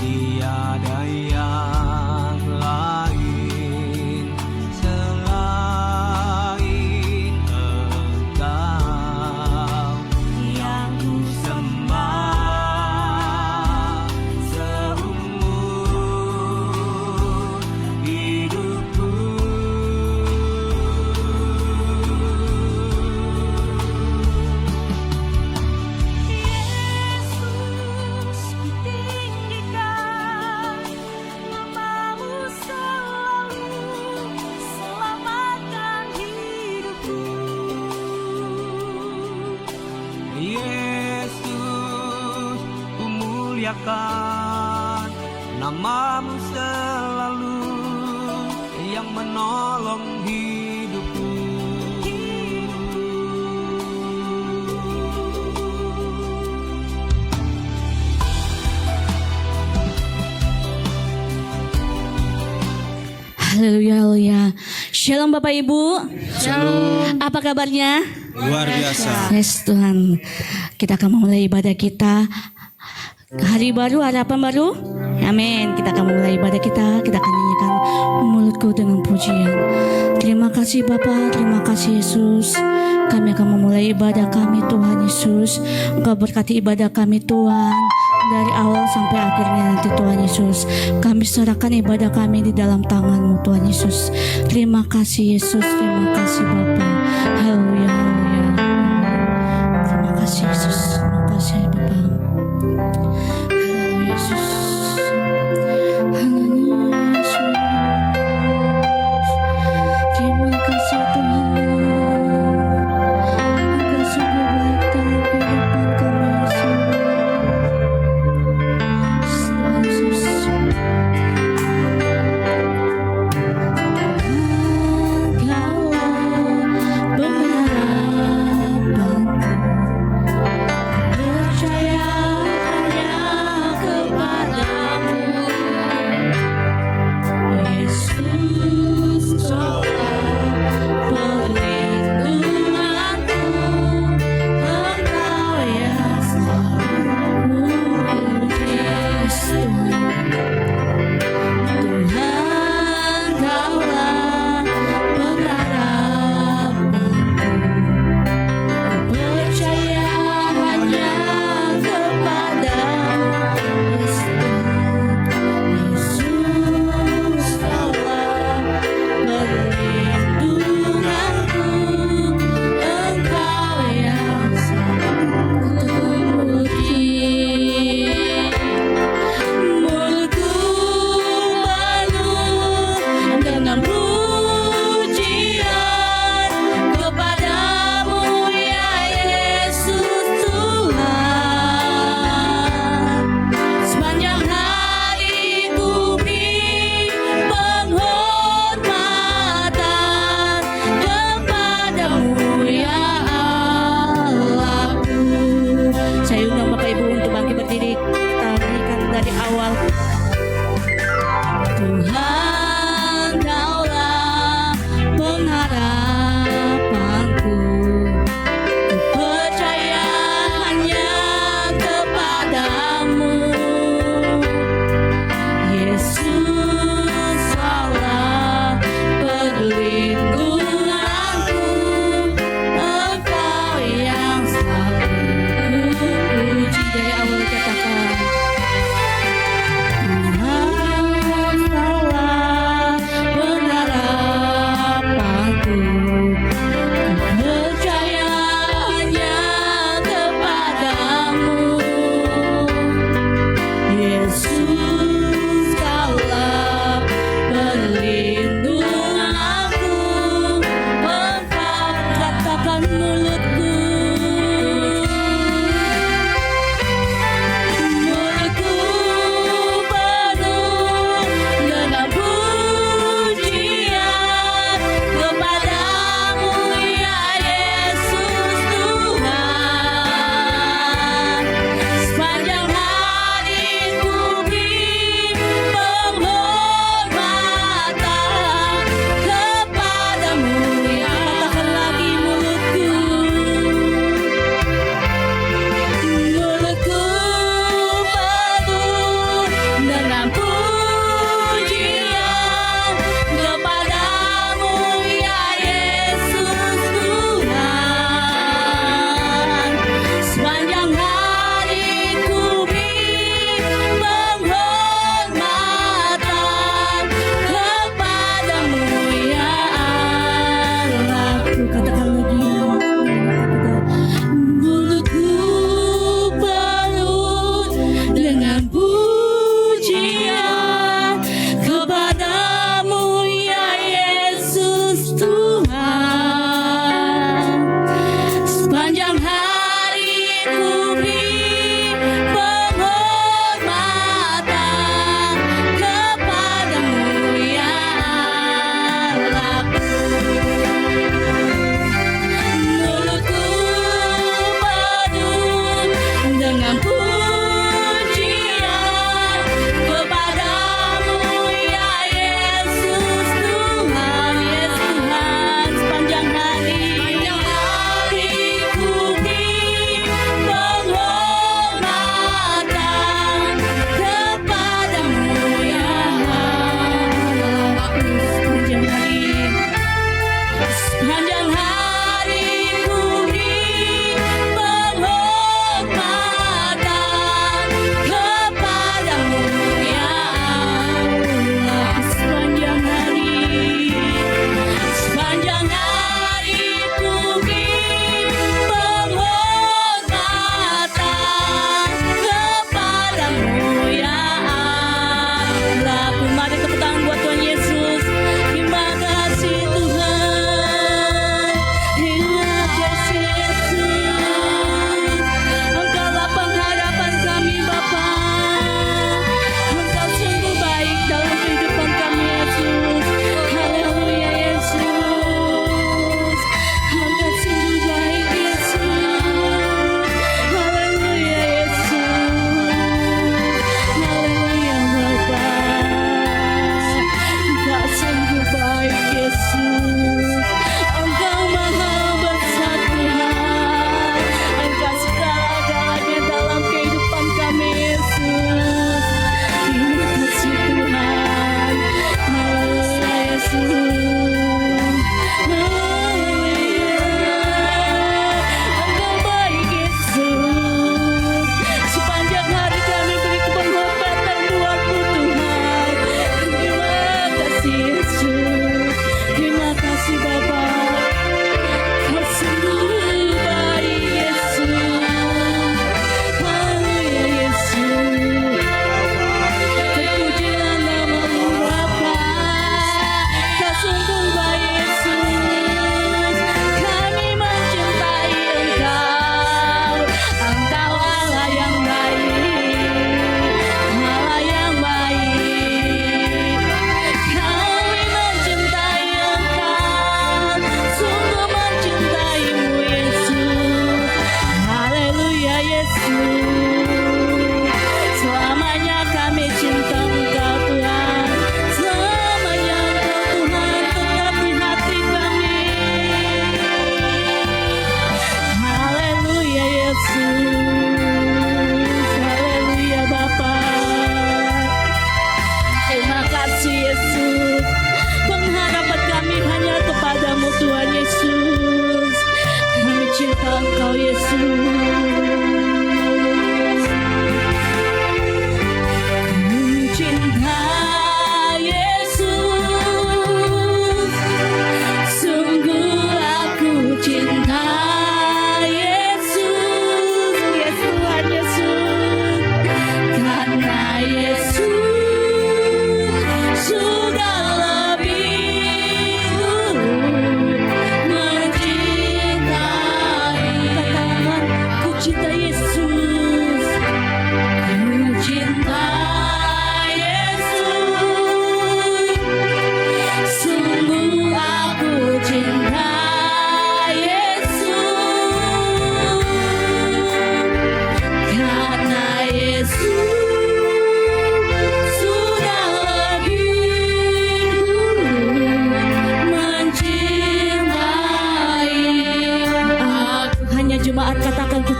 Tiada yang lain selain Engkau yang ku sembah seumur hidupku. Yesus, ku tinggikan namamu selalu, selamatkan hidupku. Yesus, ku muliakan namamu selalu yang menolong hidupku. Haleluya, haleluya. Shalom Bapak Ibu. Shalom. Apa kabarnya? Luar biasa. Yes Tuhan. Kita akan memulai ibadah kita. Hari baru, harapan baru. Amin. Kita akan memulai ibadah kita. Kita akan nyanyikan mulutku dengan pujian. Terima kasih Bapa, terima kasih Yesus. Kami akan memulai ibadah kami Tuhan Yesus. Engkau berkati ibadah kami Tuhan. Dari awal sampai akhirnya nanti Tuhan Yesus. Kami serahkan ibadah kami di dalam tangan-Mu Tuhan Yesus. Terima kasih Yesus. Terima kasih Bapa. Haleluya, haleluya. Amin. Terima kasih Yesus. Terima kasih Bapa. Haleluya Yesus. Haleluya Yesus. Terima kasih Tuhan. Engkau sungguh baik dalam kehidupan kami Yesus. Tuhan Yesus. Engkaulah pengharapanku. Percaya hanya kepada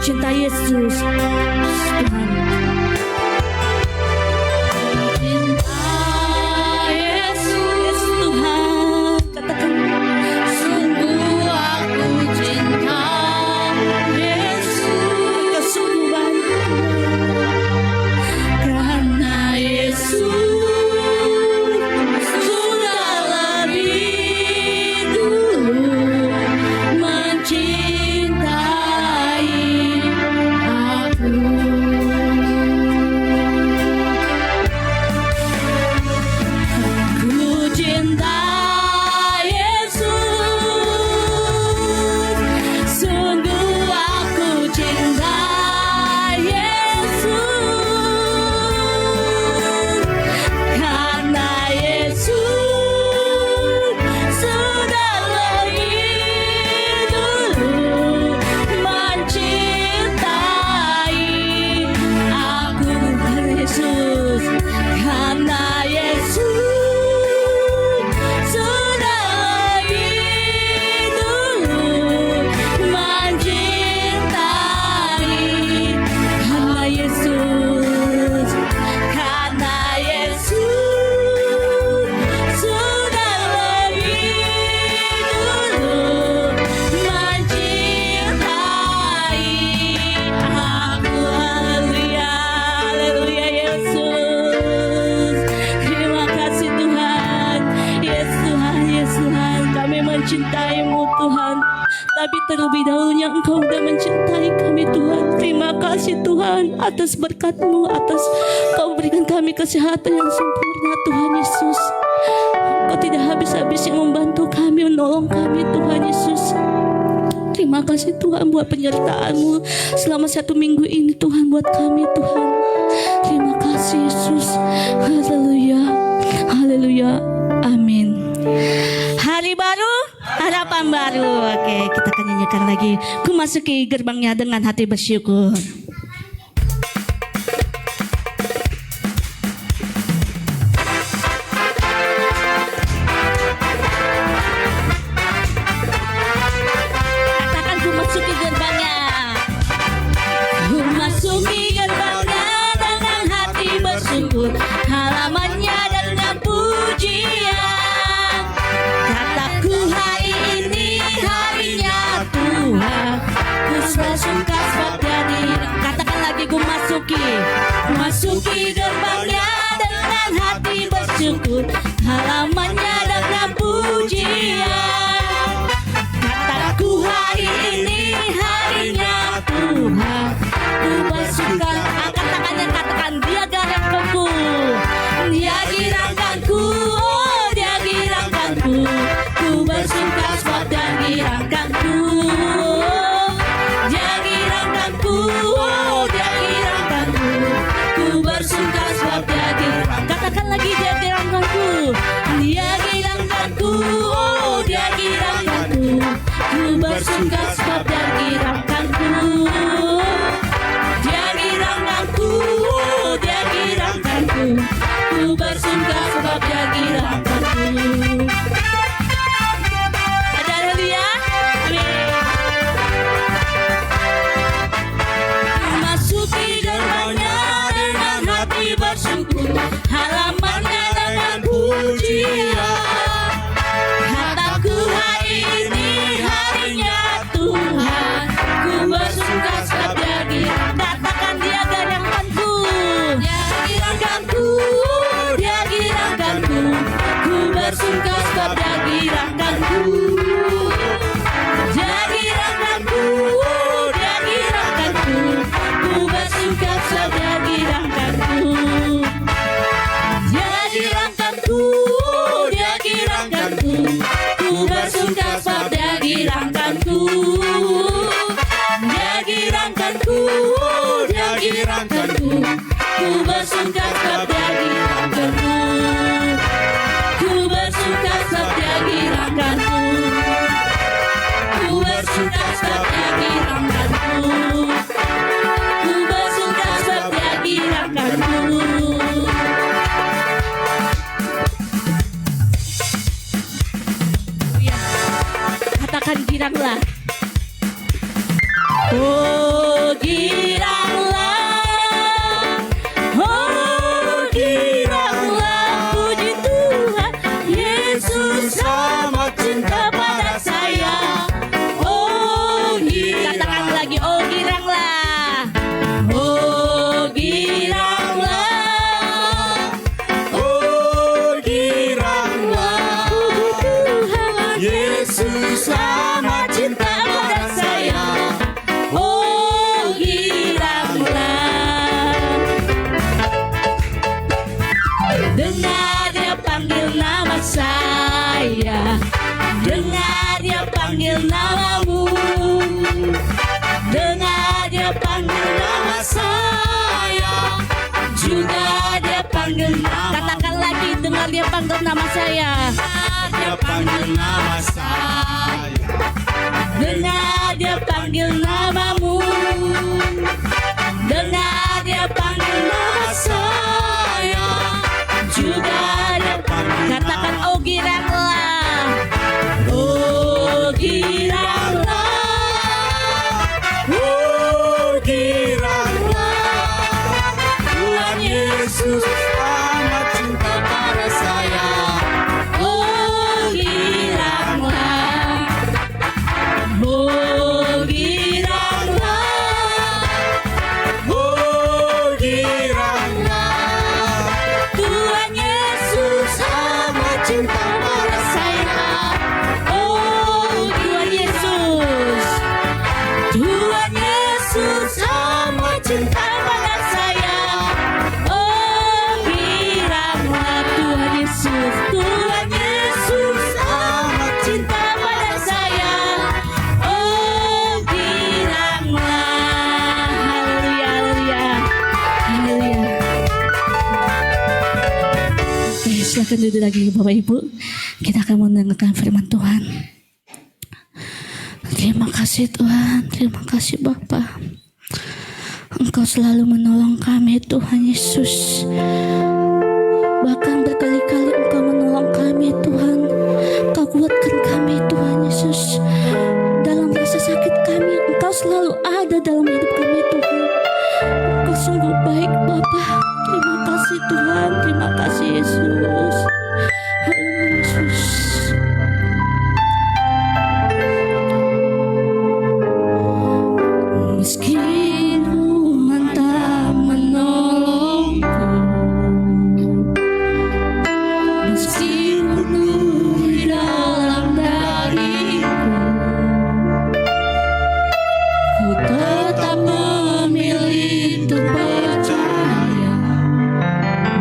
cinta Yesus. Tuhan. Cinta Yesus Tuhan, katakan sungguh aku cinta Yesus, kesungguhan karena Yesus sudah lebih dulu mencintai aku. Ku cinta Yesus, sungguh aku cinta Yesus, karena Yesus sudah lebih dulu mencintai aku. Yesus, karena Yesus sudah lebih dulu mencintai. Karena Yesus, karena Yesus sudah lebih dulu mencintai aku. Haleluya, haleluya Yesus. Terima kasih Tuhan. Yes Tuhan, yes Tuhan. Kami mencintai-Mu Tuhan. Tapi terlebih dahulunya Engkau sudah mencintai kami Tuhan. Terima kasih Tuhan atas berkat-Mu, atas Kau berikan kami kesehatan yang sempurna Tuhan Yesus. Kau tidak habis-habis yang membantu kami, menolong kami Tuhan Yesus. Terima kasih Tuhan buat penyertaan-Mu selama 1 minggu ini Tuhan buat kami Tuhan. Terima kasih Yesus. Haleluya, haleluya, amin. Hari baru, harapan baru. Oke, kita akan nyanyikan lagi. Ku masuki gerbangnya dengan hati bersyukur. Katakan ku masuki gerbangnya. Ku masuki gerbangnya dengan hati bersyukur, halamannya dengan pujian. Kataku hari ini harinya Tuhan, ku bersuka sebab jadi. Katakan lagi, ku masuki gerbangnya dengan hati bersyukur, halamannya dengan pujian. Kataku hari ini harinya Tuhan, ku bersuka. Angkat tangannya, katakan dia gerakanku, dia girangkanku, oh dia girangkanku. Ku bersuka sebab dia girangkanku, dia girangkanku, oh dia girangkanku. Ku bersuka sebab dia girangkanku. Katakan lagi, dia girangkanku, dia girangkanku, oh dia girangkanku. Ku bersuka sebab dia girangkanku, dia girangkanku, oh dia girangkanku. Ku bersuka sebab dia girangkanku. Ada haleluya, amin. Masuki gerbangnya dengan hati bersyukur, halamannya dengan pujian. Kataku hari ini harinya Tuhan, ku bersuka sebab dia girang. Katakan dia girangkanku, dia girangkanku, dia girangkanku. Ku bersuka sebab dia girangkanku, dia girangkanku, dia girangkanku. Ku bersuka sebab dia girangkanku, dia girangkanku, dia girangkanku. Ku bersuka sebab dia girangkanku, dia girangkanku, dia girangkanku. Ku bersuka sebab dia girangkanku, ku bersuka sebab dia girangkanku, ku bersuka sebab dia girangkanku, ku bersuka sebab dia girangkanku. Katakan giranglah. Oh giranglah, oh giranglah, puji Tuhan, Yesus amat cinta pada saya. Oh giranglah, katakan lagi, oh giranglah, oh giranglah, Oh giranglah, puji Tuhan, Yesus amat cinta pada saya. oh giranglah. Dengar dia panggil nama saya, dengar dia panggil namamu, dengar dia panggil nama saya, juga dia panggil nama. Katakan lagi, dengar dia panggil nama saya, Dia panggil nama saya. dengar dia panggil namamu, dengar dia panggil nama saya, juga dia panggil. Katakan, oh giranglah, oh giranglah, Oh giranglah, Tuhan Yesus amat cinta pada saya. oh giranglah, oh giranglah, Oh giranglah, Tuhan Yesus amat cinta pada saya. Oh Tuhan Yesus, Tuhan Yesus amat cinta pada saya. Oh giranglah, Tuhan Yesus, Tuhan Yesus amat cinta pada saya. Oh giranglah, haleluya, haleluya, haleluya. Oke, silakan duduk lagi Bapak Ibu. Kita akan mendengarkan firman Tuhan. Terima kasih Tuhan, terima kasih Bapa. Engkau selalu menolong kami Tuhan Yesus. Bahkan berkali-kali Engkau menolong kami Tuhan. Engkau kuatkan kami Tuhan Yesus. Dalam rasa sakit kami, Engkau selalu ada dalam hidup kami Tuhan. Engkau sungguh baik Bapa. Terima kasih Tuhan, terima kasih Yesus. Haleluya Yesus. Meski Tuhan tak menolongku, meski penuh di dalam dariku, ku tetap memilih untuk percaya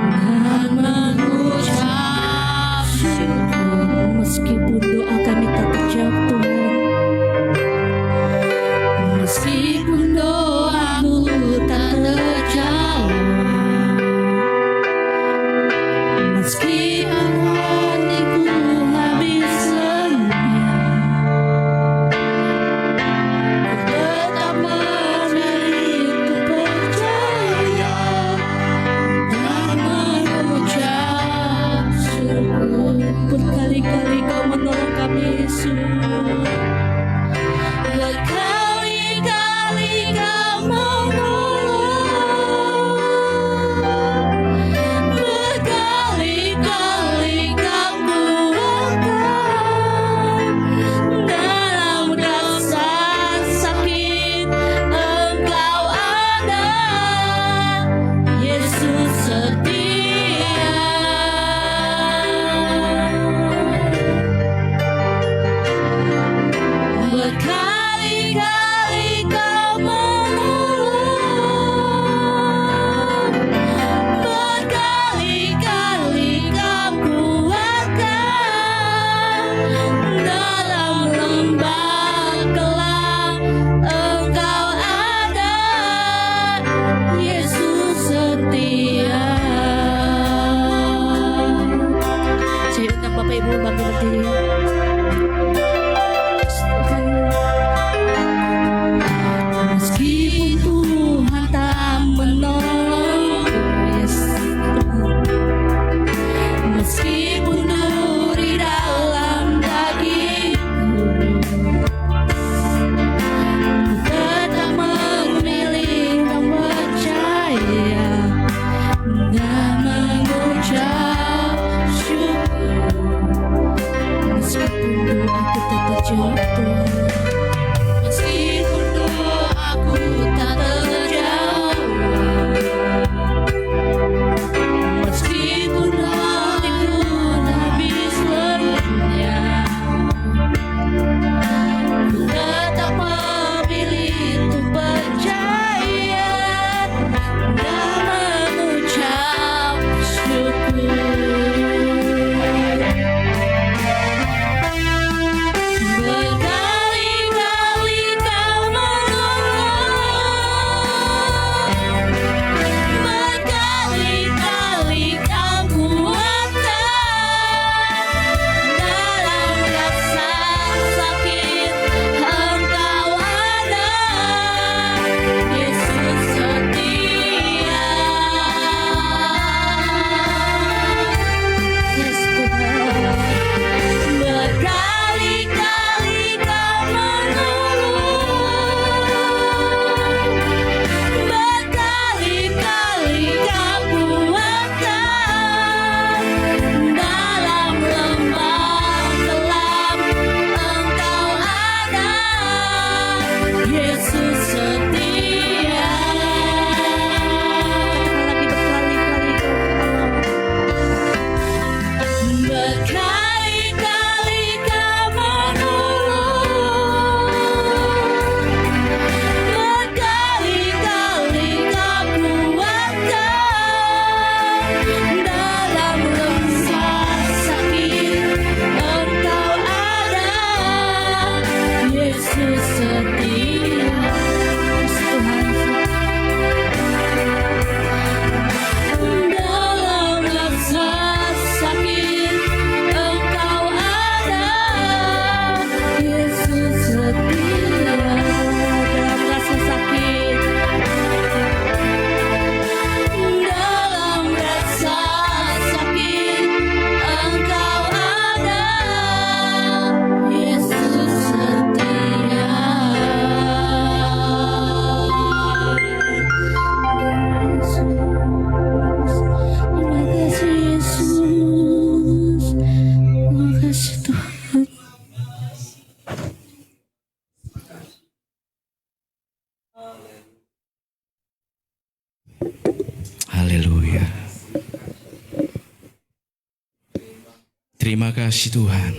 dan mengucap Meskipun doaku tak terjawab, meskipun hatiku habis lenyap, ku tetap memilih untuk percaya dan mengucap syukur. Berkali-kali kau menolong, berkali-kali kau kuatkan, dalam rasa sakit Engkau ada, Yesus setia. Yes, Tuhan. Berkali-kali kau menolong, berkali-kali kau kuatkan, dalam lembah kelam Engkau ada, Yesus setia. Berkali-kali kau menolong, berkali-kali kau kuatkan, dalam rasa sakit Engkau ada, Yesus setia. Dalam rasa sakit Engkau ada, Yesus setia. Dalam rasa sakit, dalam rasa sakit Engkau ada, Yesus setia. Terima kasih Yesus, terima kasih Tuhan. Haleluya. Terima kasih Tuhan.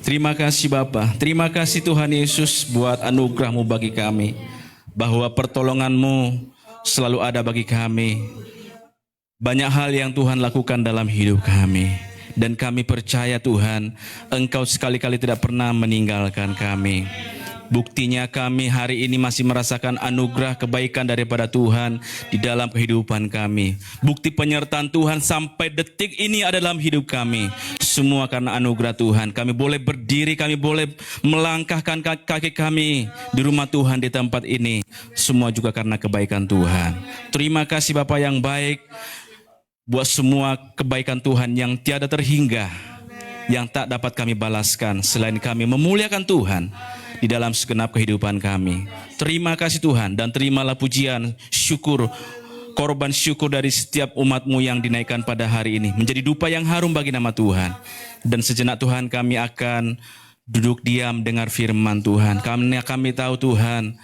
Terima kasih Bapa. Terima kasih Tuhan Yesus buat anugerah-Mu bagi kami. Bahwa pertolongan-Mu selalu ada bagi kami. Banyak hal yang Tuhan lakukan dalam hidup kami. Dan kami percaya Tuhan, Engkau sekali-kali tidak pernah meninggalkan kami. Buktinya kami hari ini masih merasakan anugerah kebaikan daripada Tuhan di dalam kehidupan kami. Bukti penyertaan Tuhan sampai detik ini ada dalam hidup kami. Semua karena anugerah Tuhan. Kami boleh berdiri, kami boleh melangkahkan kaki kami di rumah Tuhan di tempat ini. Semua juga karena kebaikan Tuhan. Terima kasih Bapa yang baik buat semua kebaikan Tuhan yang tiada terhingga, yang tak dapat kami balaskan selain kami memuliakan Tuhan di dalam segenap kehidupan kami. Terima kasih Tuhan, dan terimalah pujian, syukur, korban syukur dari setiap umat-Mu yang dinaikkan pada hari ini menjadi dupa yang harum bagi nama Tuhan. Dan sejenak Tuhan kami akan duduk diam dengar firman Tuhan, karena kami tahu Tuhan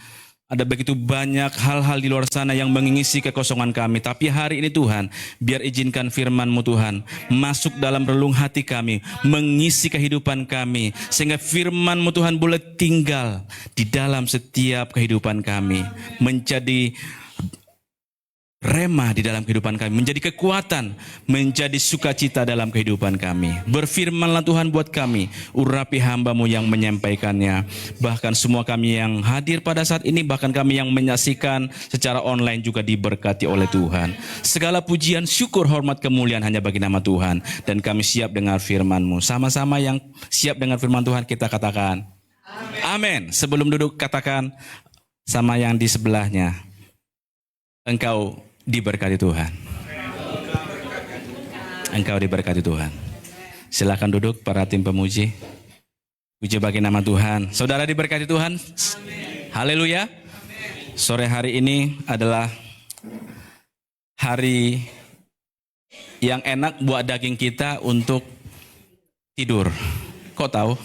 ada begitu banyak hal-hal di luar sana yang mengisi kekosongan kami. Tapi hari ini Tuhan, biar izinkan firman-Mu Tuhan masuk dalam relung hati kami, mengisi kehidupan kami, sehingga firman-Mu Tuhan boleh tinggal di dalam setiap kehidupan kami, menjadi rema di dalam kehidupan kami, menjadi kekuatan, menjadi sukacita dalam kehidupan kami. Berfirmanlah Tuhan buat kami, urapi hamba-Mu yang menyampaikannya. Bahkan semua kami yang hadir pada saat ini, bahkan kami yang menyaksikan secara online juga diberkati oleh Tuhan. Segala pujian, syukur, hormat, kemuliaan hanya bagi nama Tuhan. Dan kami siap dengar firman-Mu. Sama-sama yang siap dengar firman Tuhan, kita katakan amin. Sebelum duduk katakan sama yang di sebelahnya, engkau diberkati Tuhan. Engkau diberkati Tuhan. Silakan duduk para tim pemuji. Puji bagi nama Tuhan. Saudara diberkati Tuhan. Haleluya. Sore hari ini adalah hari yang enak buat daging kita untuk tidur. Kok tahu?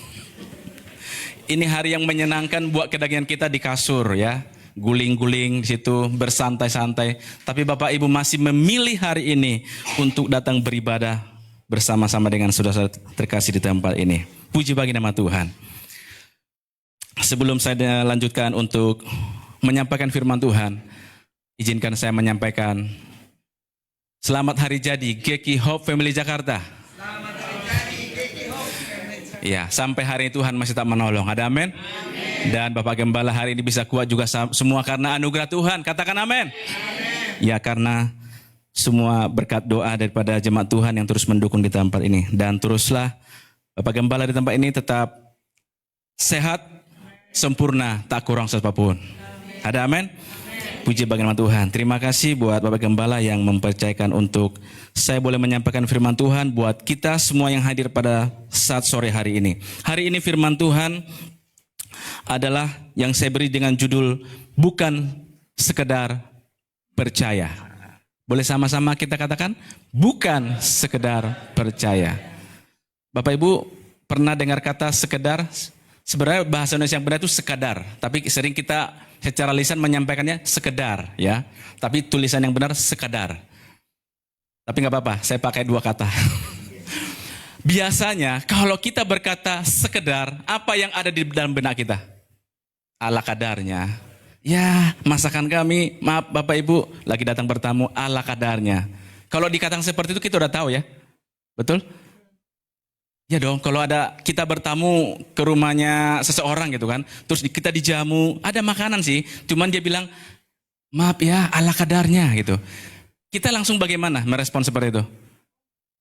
Ini hari yang menyenangkan buat kedagingan kita di kasur ya. Guling-guling di situ, bersantai-santai. Tapi Bapak Ibu masih memilih hari ini untuk datang beribadah bersama-sama dengan saudara terkasih di tempat ini. Puji bagi nama Tuhan. Sebelum saya lanjutkan untuk menyampaikan firman Tuhan, izinkan saya menyampaikan selamat hari jadi GKI Hope Family Jakarta. Ya, sampai hari ini Tuhan masih tak menolong. Ada amin? Dan Bapak Gembala hari ini bisa kuat juga semua karena anugerah Tuhan. Katakan amin. Ya, karena semua berkat doa daripada jemaat Tuhan yang terus mendukung di tempat ini. Dan teruslah Bapak Gembala di tempat ini tetap sehat, sempurna, tak kurang apapun. Ada amin? Puji bagi nama Tuhan. Terima kasih buat Bapak Gembala yang mempercayakan untuk saya boleh menyampaikan firman Tuhan buat kita semua yang hadir pada saat sore hari ini. Hari ini firman Tuhan adalah yang saya beri dengan judul bukan sekedar percaya. Boleh sama-sama kita katakan bukan sekedar percaya. Bapak Ibu pernah dengar kata sekedar? Sebenarnya bahasa Indonesia yang benar itu sekadar, tapi sering kita secara lisan menyampaikannya sekedar ya. Tapi tulisan yang benar sekadar. Tapi nggak apa-apa, saya pakai dua kata. Biasanya kalau kita berkata sekedar, apa yang ada di dalam benak kita? Ala kadarnya. Ya, masakan kami, maaf Bapak Ibu, lagi datang bertamu ala kadarnya. Kalau dikatakan seperti itu kita udah tahu ya. Betul? Ya dong, kalau ada kita bertamu ke rumahnya seseorang gitu kan, terus kita dijamu, ada makanan sih, cuman dia bilang, maaf ya, ala kadarnya gitu. Kita langsung bagaimana merespon seperti itu?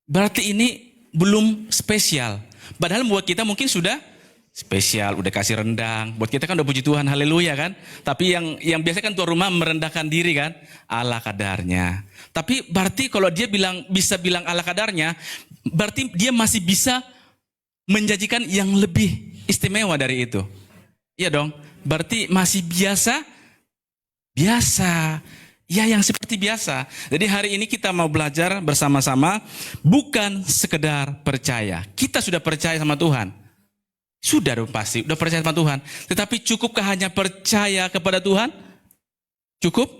Berarti ini belum spesial. Padahal buat kita mungkin sudah spesial, udah kasih rendang. Buat kita kan udah puji Tuhan, haleluya kan. Tapi yang biasa kan tuan rumah merendahkan diri kan, ala kadarnya. Tapi berarti kalau dia bisa bilang ala kadarnya, berarti dia masih bisa menjanjikan yang lebih istimewa dari itu. Iya dong, berarti masih biasa. Ya yang seperti biasa. Jadi hari ini kita mau belajar bersama-sama bukan sekedar percaya. Kita sudah percaya sama Tuhan. Sudah dong pasti, udah percaya sama Tuhan. Tetapi cukupkah hanya percaya kepada Tuhan? Cukup?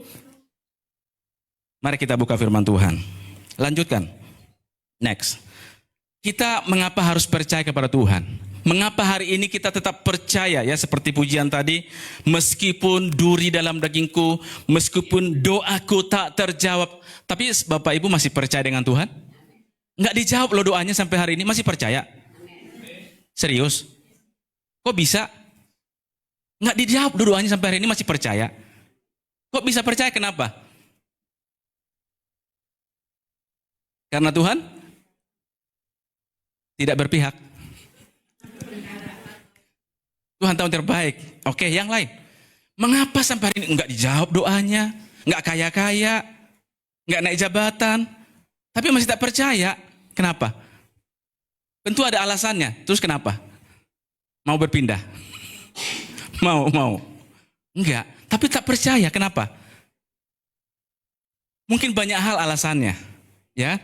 Mari kita buka firman Tuhan. Lanjutkan. Next. Kita mengapa harus percaya kepada Tuhan? Mengapa hari ini kita tetap percaya ya seperti pujian tadi, meskipun duri dalam dagingku, meskipun doaku tak terjawab, tapi Bapak Ibu masih percaya dengan Tuhan? Enggak dijawab loh doanya sampai hari ini, masih percaya? Serius? Kok bisa? Enggak dijawab loh doanya sampai hari ini masih percaya? Kok bisa percaya? Kenapa? Karena Tuhan tidak berpihak. Tuhan tahu terbaik. Oke, yang lain. Mengapa sampai hari ini enggak dijawab doanya? Enggak kaya-kaya, enggak naik jabatan, tapi masih tak percaya. Kenapa? Tentu ada alasannya. Terus kenapa? Mau berpindah? Mau. Enggak, tapi tak percaya. Kenapa? Mungkin banyak hal alasannya. Ya.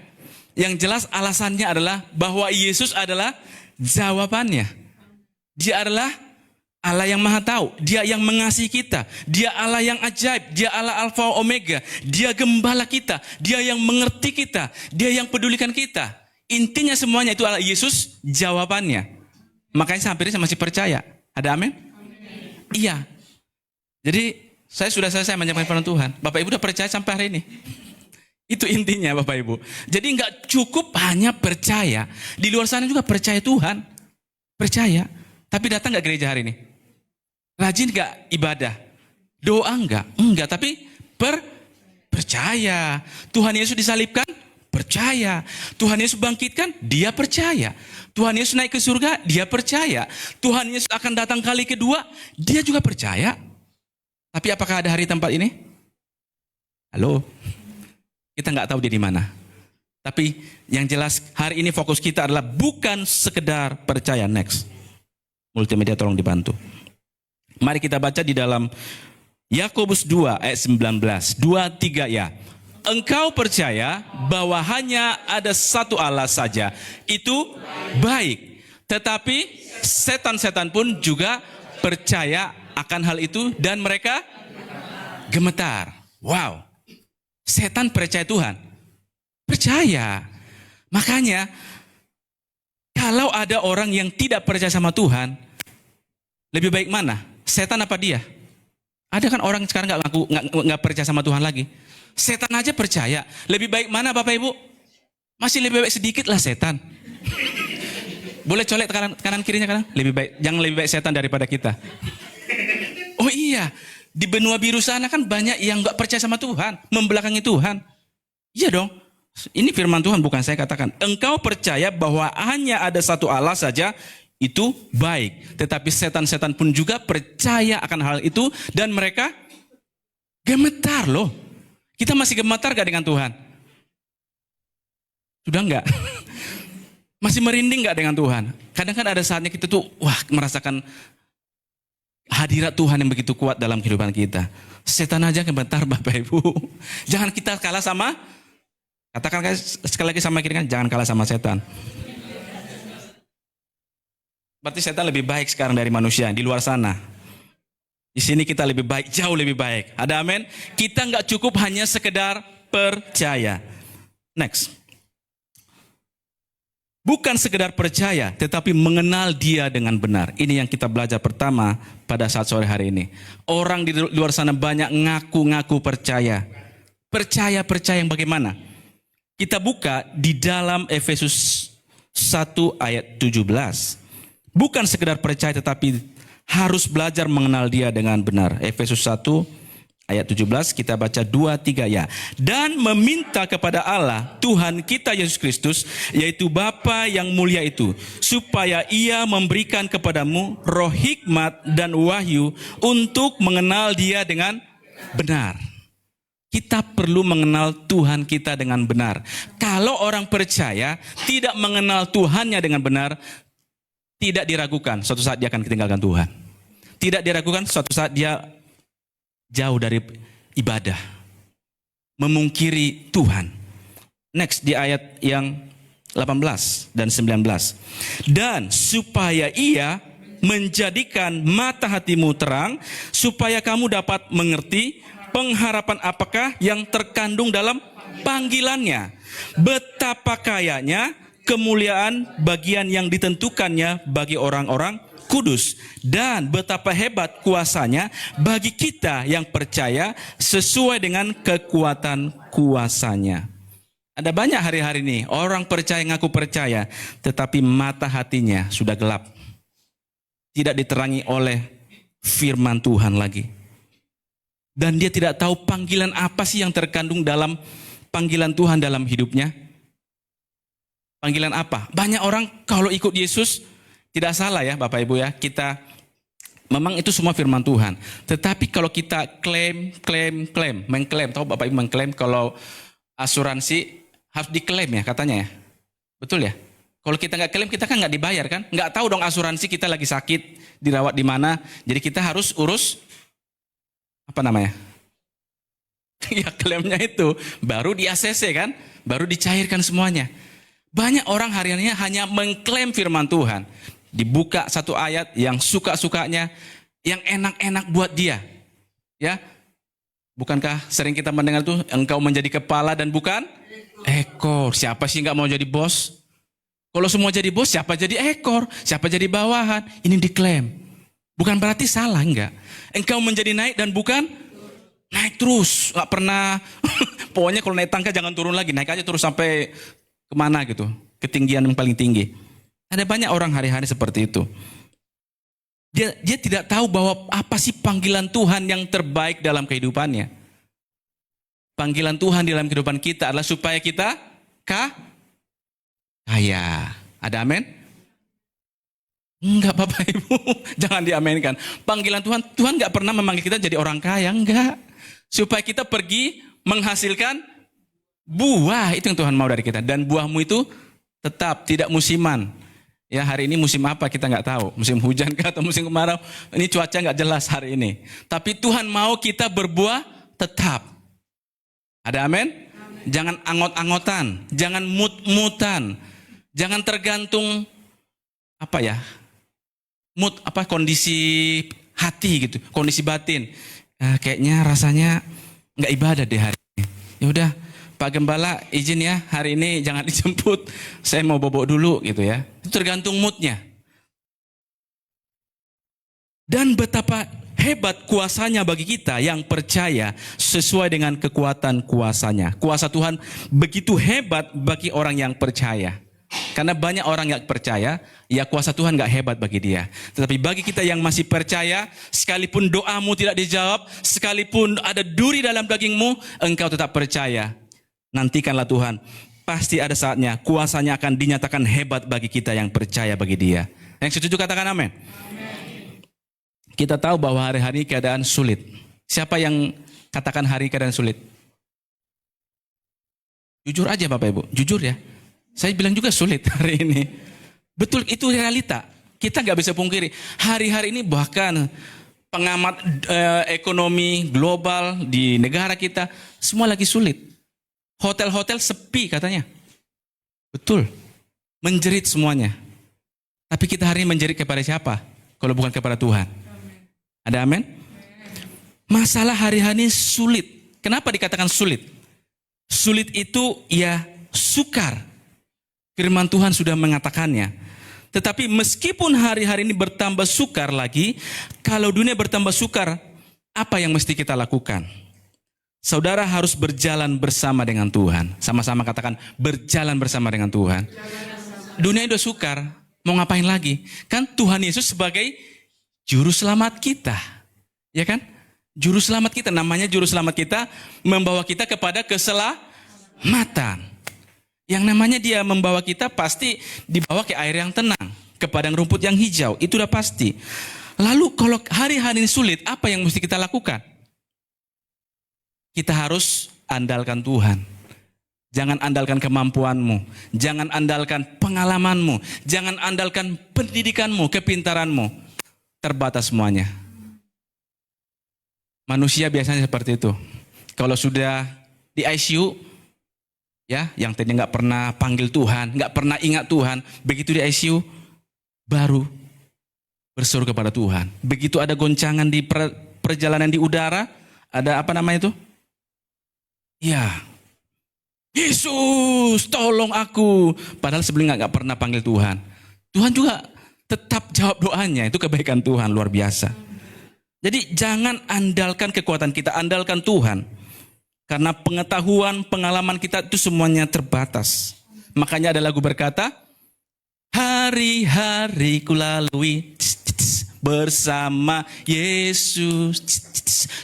Yang jelas alasannya adalah bahwa Yesus adalah jawabannya. Dia adalah Allah yang maha tahu. Dia yang mengasihi kita. Dia Allah yang ajaib. Dia Allah Alfa Omega. Dia gembala kita. Dia yang mengerti kita. Dia yang pedulikan kita. Intinya semuanya itu adalah Yesus jawabannya. Makanya sampai ini saya masih percaya. Ada amin? Iya. Jadi saya sudah selesai menyampaikan firman Tuhan. Bapak Ibu sudah percaya sampai hari ini? Itu intinya Bapak Ibu. Jadi enggak cukup hanya percaya. Di luar sana juga percaya Tuhan. Percaya. Tapi datang enggak gereja hari ini? Rajin enggak ibadah? Doa enggak? Enggak, tapi percaya. Tuhan Yesus disalibkan? Percaya. Tuhan Yesus bangkitkan? Dia percaya. Tuhan Yesus naik ke surga? Dia percaya. Tuhan Yesus akan datang kali kedua? Dia juga percaya. Tapi apakah ada hari tempat ini? Halo? Kita nggak tahu dia di mana. Tapi yang jelas hari ini fokus kita adalah bukan sekedar percaya. Next. Multimedia tolong dibantu. Mari kita baca di dalam Yakobus 2 ayat 19. 2-3 ya. Engkau percaya bahwa hanya ada satu Allah saja. Itu baik. Tetapi setan-setan pun juga percaya akan hal itu dan mereka gemetar. Wow. Setan percaya Tuhan. Percaya. Makanya kalau ada orang yang tidak percaya sama Tuhan, lebih baik mana? Setan apa dia? Ada kan orang sekarang nggak percaya sama Tuhan lagi. Setan aja percaya. Lebih baik mana Bapak Ibu? Masih lebih baik sedikit lah setan. Boleh colek kanan kirinya kanan. Lebih baik, jangan lebih baik setan daripada kita. Oh iya, di benua biru sana kan banyak yang nggak percaya sama Tuhan, membelakangi Tuhan. Iya dong. Ini firman Tuhan bukan saya katakan. Engkau percaya bahwa hanya ada satu Allah saja, itu baik. Tetapi setan-setan pun juga percaya akan hal itu dan mereka gemetar loh. Kita masih gemetar gak dengan Tuhan? Sudah enggak? Masih merinding gak dengan Tuhan? Kadang kan ada saatnya kita tuh merasakan hadirat Tuhan yang begitu kuat dalam kehidupan kita. Setan aja gemetar Bapak Ibu. Jangan kita kalah sama, katakan sekali lagi sama kiri kan, jangan kalah sama setan. Berarti setan lebih baik sekarang dari manusia di luar sana. Di sini kita lebih baik, jauh lebih baik. Ada amin? Kita nggak cukup hanya sekedar percaya. Next. Bukan sekedar percaya, tetapi mengenal Dia dengan benar. Ini yang kita belajar pertama pada saat sore hari ini. Orang di luar sana banyak ngaku-ngaku percaya. Percaya yang bagaimana? Kita buka di dalam Efesus 1 ayat 17. Bukan sekedar percaya, tetapi harus belajar mengenal Dia dengan benar. Efesus 1 ayat 17, kita baca 2-3 ya. Dan meminta kepada Allah, Tuhan kita Yesus Kristus, yaitu Bapa yang mulia itu, supaya Ia memberikan kepadamu roh hikmat dan wahyu untuk mengenal Dia dengan benar. Kita perlu mengenal Tuhan kita dengan benar. Kalau orang percaya tidak mengenal Tuhannya dengan benar, tidak diragukan suatu saat dia akan ketinggalkan Tuhan. Tidak diragukan suatu saat dia jauh dari ibadah, memungkiri Tuhan. Next di ayat yang 18 dan 19. Dan supaya Ia menjadikan mata hatimu terang, supaya kamu dapat mengerti pengharapan apakah yang terkandung dalam panggilannya, betapa kayanya kemuliaan bagian yang ditentukannya bagi orang-orang kudus, dan betapa hebat kuasanya bagi kita yang percaya sesuai dengan kekuatan kuasanya. Ada banyak hari-hari ini orang percaya, ngaku percaya, tetapi mata hatinya sudah gelap, tidak diterangi oleh firman Tuhan lagi, dan dia tidak tahu panggilan apa sih yang terkandung dalam panggilan Tuhan dalam hidupnya. Panggilan apa? Banyak orang kalau ikut Yesus, tidak salah ya Bapak Ibu ya, kita memang itu semua firman Tuhan. Tetapi kalau kita mengklaim, tahu Bapak Ibu mengklaim, kalau asuransi harus diklaim ya katanya ya. Betul ya? Kalau kita nggak klaim, kita kan nggak dibayar kan? Nggak tahu dong asuransi kita lagi sakit, dirawat di mana. Jadi kita harus urus, apa namanya? Ya klaimnya itu, baru di ACC kan? Baru dicairkan semuanya. Banyak orang hariannya hanya mengklaim firman Tuhan. Dibuka satu ayat yang suka-sukanya, yang enak-enak buat dia. Ya, bukankah sering kita mendengar tuh, engkau menjadi kepala dan bukan ekor. Siapa sih nggak mau jadi bos? Kalau semua jadi bos, siapa jadi ekor? Siapa jadi bawahan? Ini diklaim. Bukan berarti salah, enggak. Engkau menjadi naik dan bukan naik terus. Nggak pernah, pokoknya kalau naik tangga jangan turun lagi. Naik aja terus sampai kemana gitu, ketinggian yang paling tinggi. Ada banyak orang hari-hari seperti itu. Dia tidak tahu bahwa apa sih panggilan Tuhan yang terbaik dalam kehidupannya. Panggilan Tuhan dalam kehidupan kita adalah supaya kita kaya. Ada amin? Enggak Bapak Ibu, jangan diamenkan. Panggilan Tuhan gak pernah memanggil kita jadi orang kaya, enggak. Supaya kita pergi menghasilkan buah, itu yang Tuhan mau dari kita. Dan buahmu itu tetap, tidak musiman. Ya hari ini musim apa kita nggak tahu. Musim hujan kah atau musim kemarau. Ini cuaca nggak jelas hari ini. Tapi Tuhan mau kita berbuah tetap. Ada amin? Jangan angot-angotan. Jangan mut-mutan. Jangan tergantung apa ya? Mood, apa kondisi hati gitu, kondisi batin. Kayaknya rasanya nggak ibadah deh hari ini. Ya udah, Pak Gembala izin ya hari ini jangan dijemput. Saya mau bobo dulu gitu ya. Itu tergantung moodnya. Dan betapa hebat kuasanya bagi kita yang percaya sesuai dengan kekuatan kuasanya. Kuasa Tuhan begitu hebat bagi orang yang percaya. Karena banyak orang yang percaya, ya kuasa Tuhan gak hebat bagi dia. Tetapi bagi kita yang masih percaya, sekalipun doamu tidak dijawab, sekalipun ada duri dalam dagingmu, engkau tetap percaya. Nantikanlah Tuhan. Pasti ada saatnya kuasanya akan dinyatakan hebat bagi kita yang percaya bagi dia. Yang setuju katakan amin. Kita tahu bahwa hari-hari keadaan sulit. Siapa yang katakan hari keadaan sulit? Jujur aja Bapak Ibu, jujur ya. Saya bilang juga sulit hari ini. Betul, itu realita. Kita nggak bisa pungkiri. Hari-hari ini bahkan pengamat ekonomi global di negara kita, semua lagi sulit. Hotel-hotel sepi katanya. Betul, menjerit semuanya. Tapi kita hari ini menjerit kepada siapa? Kalau bukan kepada Tuhan. Ada amin? Masalah hari-hari ini sulit. Kenapa dikatakan sulit? Sulit itu ya sukar. Firman Tuhan sudah mengatakannya. Tetapi meskipun hari-hari ini bertambah sukar lagi, kalau dunia bertambah sukar, apa yang mesti kita lakukan? Saudara harus berjalan bersama dengan Tuhan. Sama-sama katakan, berjalan bersama dengan Tuhan. Dunia udah sukar, mau ngapain lagi? Kan Tuhan Yesus sebagai juru selamat kita. Ya kan? Juru selamat kita, namanya juru selamat kita, membawa kita kepada keselamatan. Yang namanya dia membawa kita pasti dibawa ke air yang tenang, ke padang rumput yang hijau, itu udah pasti. Lalu kalau hari-hari ini sulit, apa yang mesti kita lakukan? Kita harus andalkan Tuhan. Jangan andalkan kemampuanmu, jangan andalkan pengalamanmu, jangan andalkan pendidikanmu, kepintaranmu. Terbatas semuanya. Manusia biasanya seperti itu. Kalau sudah di ICU, ya, yang tadinya nggak pernah panggil Tuhan, nggak pernah ingat Tuhan, begitu di ICU baru berseru kepada Tuhan. Begitu ada goncangan di perjalanan di udara, ada apa namanya itu? Ya, Yesus, tolong aku. Padahal sebelumnya nggak pernah panggil Tuhan. Tuhan juga tetap jawab doanya. Itu kebaikan Tuhan luar biasa. Jadi jangan andalkan kekuatan kita, andalkan Tuhan. Karena pengetahuan, pengalaman kita itu semuanya terbatas. Makanya ada lagu berkata, hari-hari ku lalui bersama Yesus,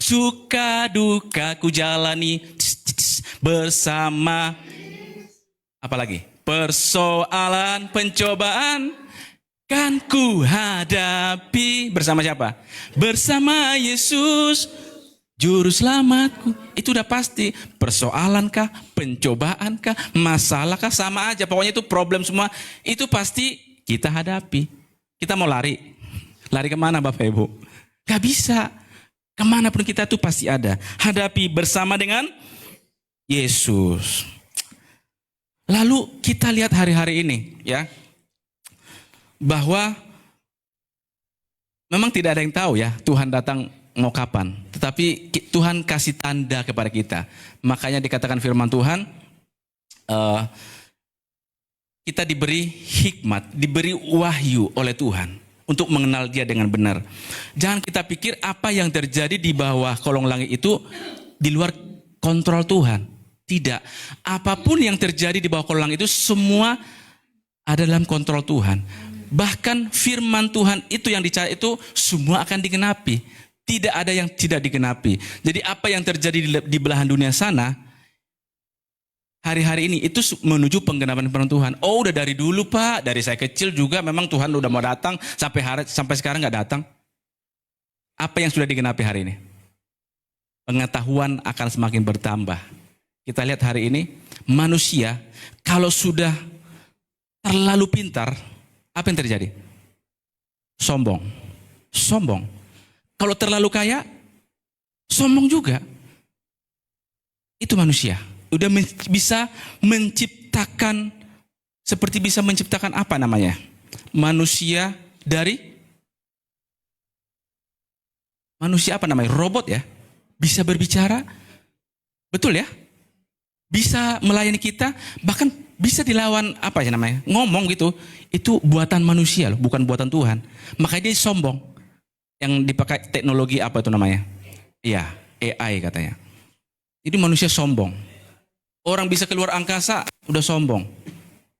suka duka ku jalani bersama, apalagi persoalan, pencobaan kan ku hadapi bersama siapa? Bersama Yesus, juru selamatku. Itu udah pasti. Persoalankah, pencobaankah, masalahkah, sama aja. Pokoknya itu problem semua. Itu pasti kita hadapi. Kita mau lari. Lari kemana Bapak Ibu? Gak bisa. Kemana pun kita tuh pasti ada. Hadapi bersama dengan Yesus. Lalu kita lihat hari-hari ini ya. Bahwa memang tidak ada yang tahu ya Tuhan datang mau kapan. Tetapi Tuhan kasih tanda kepada kita. Makanya dikatakan firman Tuhan, kita diberi hikmat, diberi wahyu oleh Tuhan untuk mengenal Dia dengan benar. Jangan kita pikir apa yang terjadi di bawah kolong langit itu di luar kontrol Tuhan. Tidak. Apapun yang terjadi di bawah kolong langit itu semua ada dalam kontrol Tuhan. Bahkan firman Tuhan itu yang dicari itu semua akan digenapi. Tidak ada yang tidak digenapi. Jadi apa yang terjadi di belahan dunia sana, hari-hari ini itu menuju penggenapan firman Tuhan. Oh udah dari dulu Pak, dari saya kecil juga memang Tuhan udah mau datang, sampai sekarang gak datang. Apa yang sudah digenapi hari ini? Pengetahuan akan semakin bertambah. Kita lihat hari ini, manusia kalau sudah terlalu pintar, apa yang terjadi? Sombong. Sombong. Kalau terlalu kaya, sombong juga. Itu manusia. Udah bisa menciptakan, seperti bisa menciptakan apa namanya? manusia dari manusia robot ya, bisa berbicara, betul ya, bisa melayani kita, bahkan bisa dilawan ngomong gitu. Itu buatan manusia loh, bukan buatan Tuhan. Makanya dia sombong. Yang dipakai teknologi apa itu namanya? Iya, AI katanya. Jadi manusia sombong. Orang bisa keluar angkasa, udah sombong.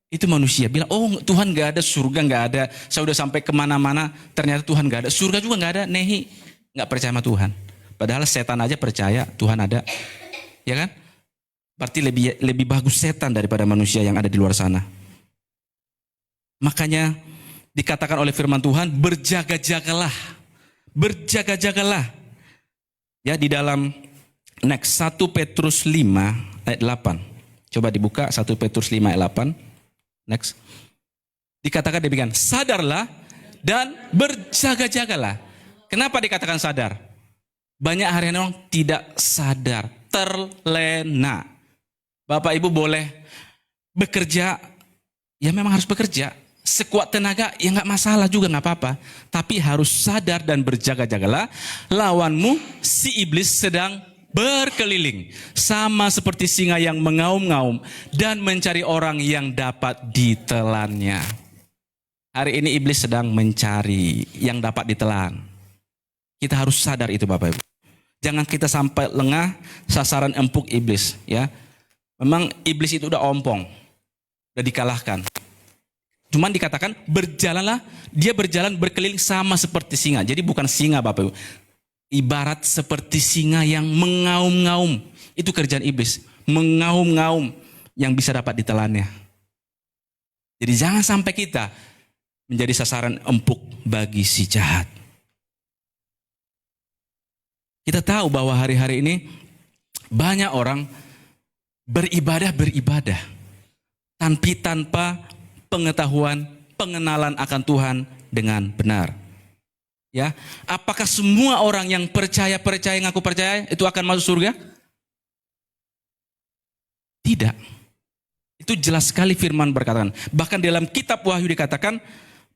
Itu manusia bilang, oh Tuhan gak ada, surga gak ada. Saya udah sampai kemana-mana, ternyata Tuhan gak ada. Surga juga gak ada, nehi. Gak percaya sama Tuhan. Padahal setan aja percaya Tuhan ada. Ya kan? Berarti lebih bagus setan daripada manusia yang ada di luar sana. Makanya dikatakan oleh firman Tuhan, berjaga-jagalah. Berjaga-jagalah. Ya, di dalam next 1 Petrus 5 ayat 8. Coba dibuka 1 Petrus 5 ayat 8. Next. Dikatakan demikian, sadarlah dan berjaga-jagalah. Kenapa dikatakan sadar? Banyak hari ini orang tidak sadar, terlena. Bapak Ibu boleh bekerja, ya memang harus bekerja. Sekuat tenaga, ya nggak masalah juga, nggak apa-apa. Tapi harus sadar dan berjaga-jagalah. Lawanmu, si iblis sedang berkeliling. Sama seperti singa yang mengaum-ngaum dan mencari orang yang dapat ditelannya. Hari ini iblis sedang mencari yang dapat ditelan. Kita harus sadar itu Bapak Ibu. Jangan kita sampai lengah sasaran empuk iblis. Ya, memang iblis itu udah ompong, udah dikalahkan. Cuman dikatakan berjalanlah, dia berjalan berkeliling sama seperti singa. Jadi bukan singa Bapak Ibu. Ibarat seperti singa yang mengaum-ngaum. Itu kerjaan iblis. Mengaum-ngaum yang bisa dapat ditelannya. Jadi jangan sampai kita menjadi sasaran empuk bagi si jahat. Kita tahu bahwa hari-hari ini banyak orang beribadah tanpa pengetahuan, pengenalan akan Tuhan dengan benar. Ya, apakah semua orang yang percaya ngaku percaya itu akan masuk surga? Tidak. Itu jelas sekali firman berkatakan. Bahkan dalam kitab Wahyu dikatakan,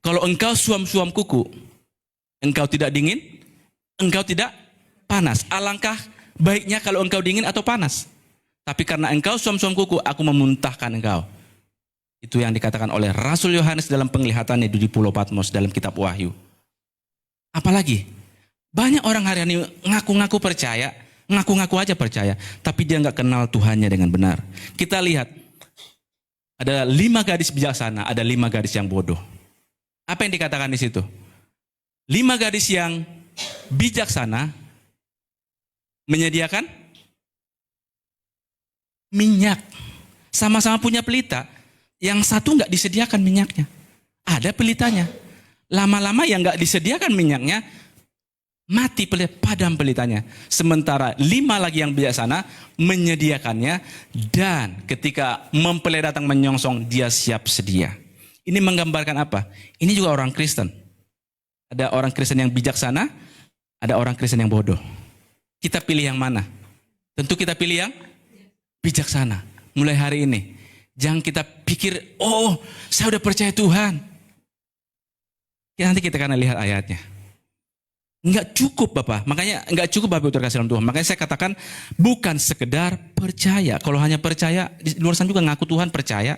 kalau engkau suam-suam kuku, engkau tidak dingin, engkau tidak panas. Alangkah baiknya kalau engkau dingin atau panas. Tapi karena engkau suam-suam kuku, aku memuntahkan engkau. Itu yang dikatakan oleh Rasul Yohanes dalam penglihatannya di Pulau Patmos dalam kitab Wahyu. Apalagi banyak orang hari ini ngaku-ngaku percaya, ngaku-ngaku aja percaya, tapi dia nggak kenal Tuhannya dengan benar. Kita lihat ada 5 gadis bijaksana, ada 5 gadis yang bodoh. Apa yang dikatakan di situ? 5 gadis yang bijaksana menyediakan minyak, sama-sama punya pelita. Yang satu nggak disediakan minyaknya, ada pelitanya. Lama-lama yang nggak disediakan minyaknya, mati padam pelitanya. Sementara 5 lagi yang bijaksana menyediakannya, dan ketika mempelai datang menyongsong, dia siap sedia. Ini menggambarkan apa? Ini juga orang Kristen. Ada orang Kristen yang bijaksana, ada orang Kristen yang bodoh. Kita pilih yang mana? Tentu kita pilih yang bijaksana. Mulai hari ini. Jangan kita pikir, oh saya udah percaya Tuhan. Ya, nanti kita akan lihat ayatnya. Enggak cukup Bapak. Makanya enggak cukup Bapak terkasih dalam Tuhan. Makanya saya katakan bukan sekedar percaya. Kalau hanya percaya, di luar sana juga ngaku Tuhan percaya.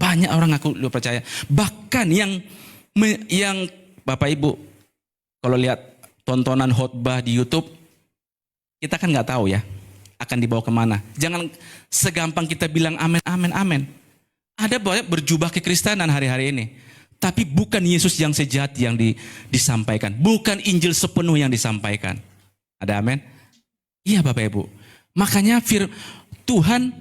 Banyak orang ngaku percaya. Bahkan yang Bapak Ibu, kalau lihat tontonan khotbah di YouTube, kita kan nggak tahu ya akan dibawa kemana. Jangan segampang kita bilang amin, amin, amin. Ada banyak berjubah kekristenan hari-hari ini. Tapi bukan Yesus yang sejati yang disampaikan. Bukan Injil sepenuh yang disampaikan. Ada amin? Iya Bapak Ibu. Makanya Tuhan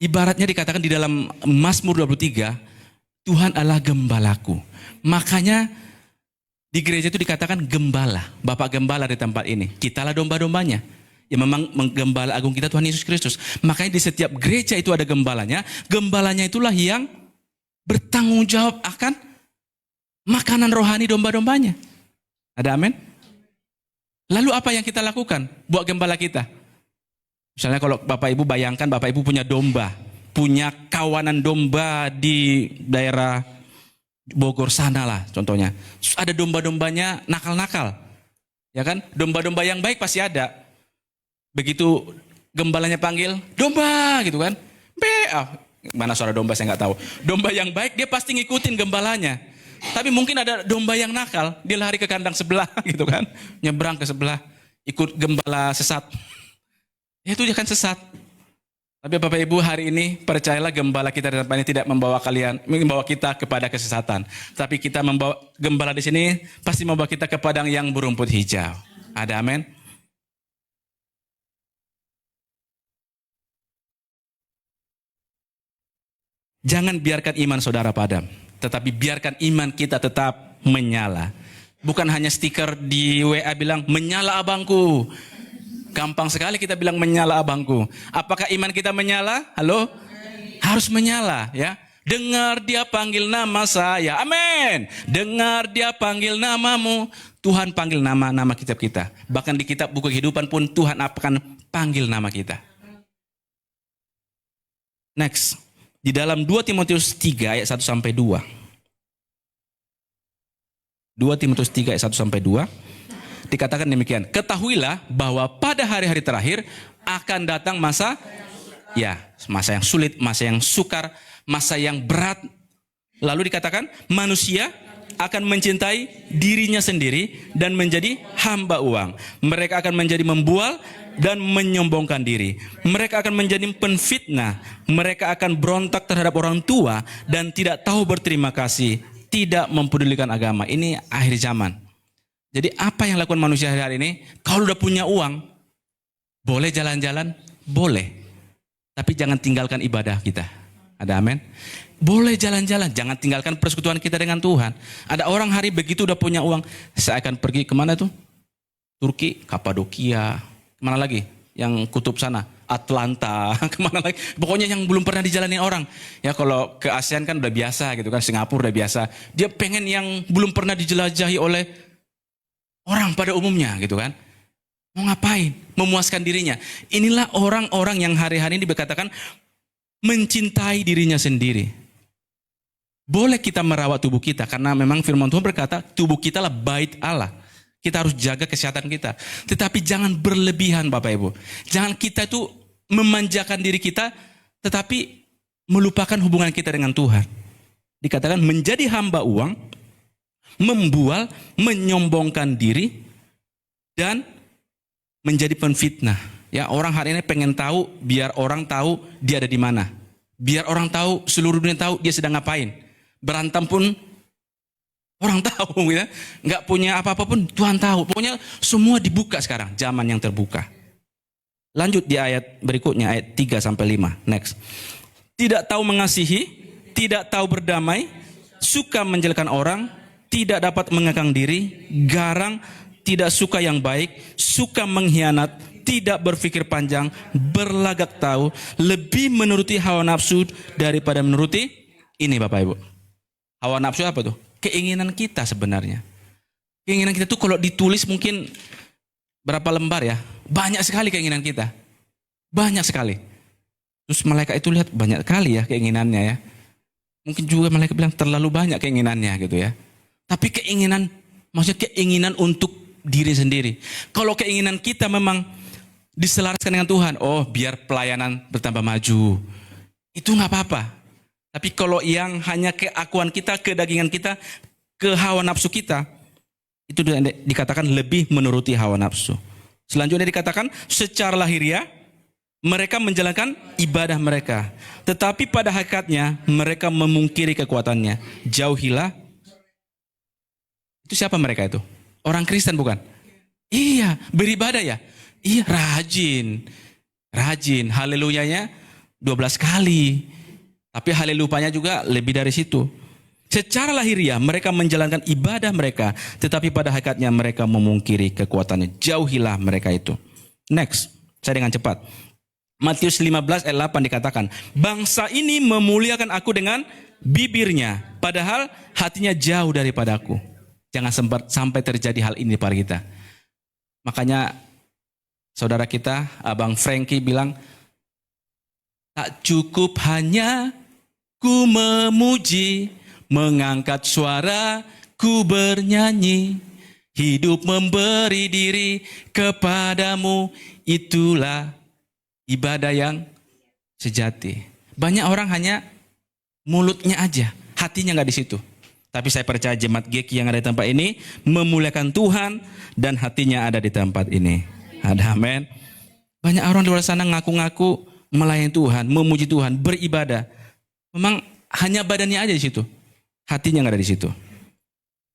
ibaratnya dikatakan di dalam Mazmur 23, Tuhan adalah gembalaku. Makanya di gereja itu dikatakan gembala. Bapak gembala di tempat ini. Kitalah domba-dombanya. Ya memang menggembala agung kita Tuhan Yesus Kristus. Makanya di setiap gereja itu ada gembalanya. Gembalanya itulah yang bertanggung jawab akan makanan rohani domba-dombanya. Ada amin? Lalu apa yang kita lakukan buat gembala kita? Misalnya kalau Bapak Ibu bayangkan Bapak Ibu punya domba. punya kawanan domba di daerah Bogor sana lah contohnya. Terus ada domba-dombanya nakal-nakal. Ya kan? Domba-domba yang baik pasti ada. Begitu gembalanya panggil, domba gitu kan. Mana suara domba saya nggak tahu. Domba yang baik dia pasti ngikutin gembalanya. Tapi mungkin ada domba yang nakal, dia lari ke kandang sebelah gitu kan. Nyebrang ke sebelah, ikut gembala sesat. Ya itu dia kan sesat. Tapi Bapak Ibu hari ini percayalah gembala kita di tempat ini tidak membawa kita kepada kesesatan. Tapi kita membawa gembala di sini pasti membawa kita ke padang yang berumput hijau. Ada amin? Jangan biarkan iman saudara padam, tetapi biarkan iman kita tetap menyala. Bukan hanya stiker di WA bilang menyala abangku. Gampang sekali kita bilang menyala abangku. Apakah iman kita menyala? Halo? Harus menyala ya. Dengar dia panggil nama saya. Amin. Dengar dia panggil namamu. Tuhan panggil nama kitab kita. Bahkan di kitab buku kehidupan pun Tuhan akan panggil nama kita. Next. Di dalam 2 Timotius 3 ayat 1 sampai 2. 2 Timotius 3 ayat 1 sampai 2. Dikatakan demikian, ketahuilah bahwa pada hari-hari terakhir akan datang masa yang sulit, masa yang sukar, masa yang berat. Lalu dikatakan manusia akan mencintai dirinya sendiri dan menjadi hamba uang. Mereka akan menjadi membual dan menyombongkan diri. Mereka akan menjadi penfitnah. Mereka akan berontak terhadap orang tua dan tidak tahu berterima kasih, tidak mempedulikan agama. Ini akhir zaman. Jadi apa yang lakukan manusia hari ini? Kalau udah punya uang, boleh jalan-jalan? Boleh. Tapi jangan tinggalkan ibadah kita. Ada amin? Boleh jalan-jalan, jangan tinggalkan persekutuan kita dengan Tuhan. Ada orang hari begitu udah punya uang, saya akan pergi kemana tuh? Turki, Kapadokia, kemana lagi? Yang kutub sana, Atlanta, kemana lagi? Pokoknya yang belum pernah dijalani orang. Ya kalau ke ASEAN kan udah biasa gitu kan, Singapura udah biasa. Dia pengen yang belum pernah dijelajahi oleh orang pada umumnya gitu kan. Mau ngapain? Memuaskan dirinya. Inilah orang-orang yang hari-hari ini dikatakan mencintai dirinya sendiri. Boleh kita merawat tubuh kita karena memang firman Tuhan berkata tubuh kita lah bait Allah. Kita harus jaga kesehatan kita. Tetapi jangan berlebihan Bapak Ibu. Jangan kita itu memanjakan diri kita tetapi melupakan hubungan kita dengan Tuhan. Dikatakan menjadi hamba uang, membual, menyombongkan diri, dan menjadi penfitnah. Ya, orang hari ini pengen tahu, biar orang tahu dia ada di mana. Biar orang tahu, seluruh dunia tahu dia sedang ngapain. Berantem pun orang tahu ya. Nggak punya apa-apa pun Tuhan tahu. Pokoknya semua dibuka sekarang, zaman yang terbuka. Lanjut di ayat berikutnya, ayat 3 sampai 5. Next. Tidak tahu mengasihi, tidak tahu berdamai, suka menjelekkan orang, tidak dapat mengekang diri, garang, tidak suka yang baik, suka mengkhianat, tidak berpikir panjang, berlagak tahu, lebih menuruti hawa nafsu daripada menuruti ini Bapak Ibu. Hawa nafsu apa tuh? Keinginan kita sebenarnya. Keinginan kita tuh kalau ditulis mungkin berapa lembar ya? Banyak sekali keinginan kita. Banyak sekali. Terus malaikat itu lihat banyak kali ya keinginannya ya. Mungkin juga malaikat bilang terlalu banyak keinginannya gitu ya. Tapi keinginan, maksudnya keinginan untuk diri sendiri. Kalau keinginan kita memang diselaraskan dengan Tuhan, oh biar pelayanan bertambah maju, itu nggak apa-apa. Tapi kalau yang hanya keakuan kita, kedagingan kita, ke hawa nafsu kita, itu dikatakan lebih menuruti hawa nafsu. Selanjutnya dikatakan secara lahiriah mereka menjalankan ibadah mereka, tetapi pada hakikatnya mereka memungkiri kekuatannya. Jauhilah. Itu siapa mereka itu? Orang Kristen bukan? Iya, beribadah ya. Iya, rajin. Rajin, haleluyanya 12 kali. Tapi halelupanya juga lebih dari situ. Secara lahiriah mereka menjalankan ibadah mereka, tetapi pada hakikatnya mereka memungkiri kekuatannya. Jauhilah mereka itu. Next, saya dengan cepat. Matius 15 ayat 8 dikatakan, bangsa ini memuliakan aku dengan bibirnya, padahal hatinya jauh daripada aku. Jangan sampai terjadi hal ini pada kita. Makanya saudara kita, Abang Frankie bilang, Tak cukup hanya ku memuji, mengangkat suara ku bernyanyi. Hidup memberi diri kepadamu, itulah ibadah yang sejati. Banyak orang hanya mulutnya aja, hatinya nggak di situ. Tapi saya percaya jemaat GKI yang ada di tempat ini memuliakan Tuhan dan hatinya ada di tempat ini. Ada amin. Banyak orang di luar sana ngaku-ngaku melayani Tuhan, memuji Tuhan, beribadah. Memang hanya badannya aja di situ, hatinya nggak ada di situ.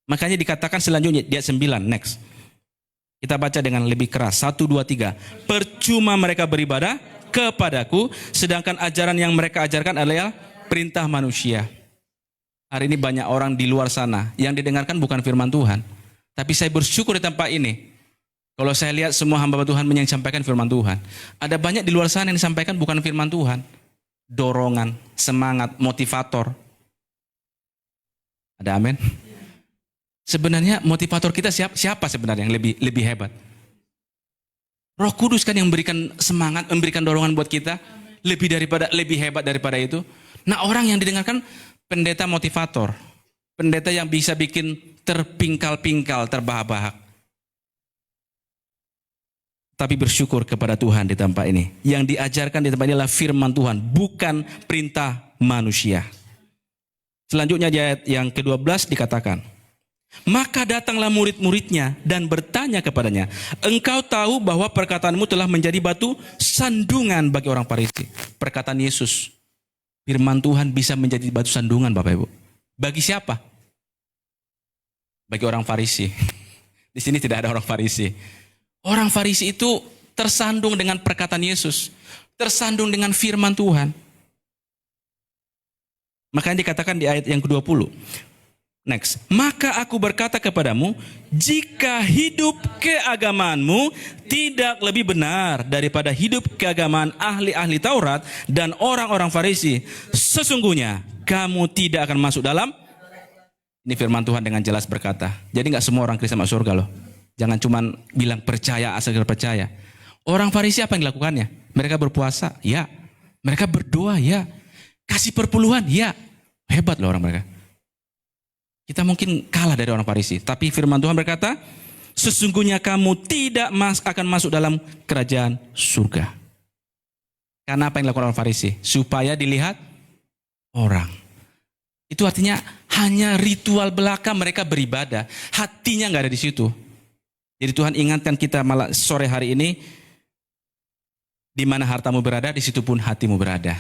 Makanya dikatakan selanjutnya di ayat 9, next. Kita baca dengan lebih keras. 1, 2, 3. Percuma mereka beribadah kepadaku, sedangkan ajaran yang mereka ajarkan adalah perintah manusia. Hari ini banyak orang di luar sana yang didengarkan bukan firman Tuhan. Tapi saya bersyukur di tempat ini. Kalau saya lihat semua hamba Tuhan yang sampaikan firman Tuhan. Ada banyak di luar sana yang disampaikan bukan firman Tuhan. Dorongan, semangat, motivator. Ada amin? Sebenarnya motivator kita siapa sebenarnya yang lebih hebat? Roh Kudus kan yang memberikan semangat, memberikan dorongan buat kita, lebih hebat daripada itu. Nah, orang yang didengarkan pendeta motivator, pendeta yang bisa bikin terpingkal-pingkal, terbahak-bahak. Tapi bersyukur kepada Tuhan di tempat ini. Yang diajarkan di tempat ini adalah firman Tuhan, bukan perintah manusia. Selanjutnya di ayat yang ke-12 dikatakan, maka datanglah murid-muridnya dan bertanya kepadanya, engkau tahu bahwa perkataanmu telah menjadi batu sandungan bagi orang Farisi. Perkataan Yesus, firman Tuhan bisa menjadi batu sandungan Bapak Ibu. Bagi siapa? Bagi orang Farisi. Di sini tidak ada orang Farisi. Orang Farisi itu tersandung dengan perkataan Yesus, tersandung dengan firman Tuhan. Makanya dikatakan di ayat yang ke-20. Next. Maka aku berkata kepadamu, jika hidup keagamaanmu tidak lebih benar daripada hidup keagamaan ahli-ahli Taurat dan orang-orang Farisi, sesungguhnya kamu tidak akan masuk dalam. Ini firman Tuhan dengan jelas berkata. Jadi nggak semua orang Kristen masuk surga loh. Jangan cuma bilang percaya asal percaya. Orang Farisi apa yang dilakukannya? Mereka berpuasa, ya. Mereka berdoa, ya. Kasih perpuluhan, ya. Hebat loh orang mereka. Kita mungkin kalah dari orang Farisi. Tapi firman Tuhan berkata, sesungguhnya kamu tidak akan masuk dalam kerajaan surga. Karena apa yang dilakukan orang Farisi? Supaya dilihat orang. Itu artinya hanya ritual belaka mereka beribadah. Hatinya nggak ada di situ. Jadi Tuhan ingatkan kita malah sore hari ini, di mana hartamu berada, di situ pun hatimu berada.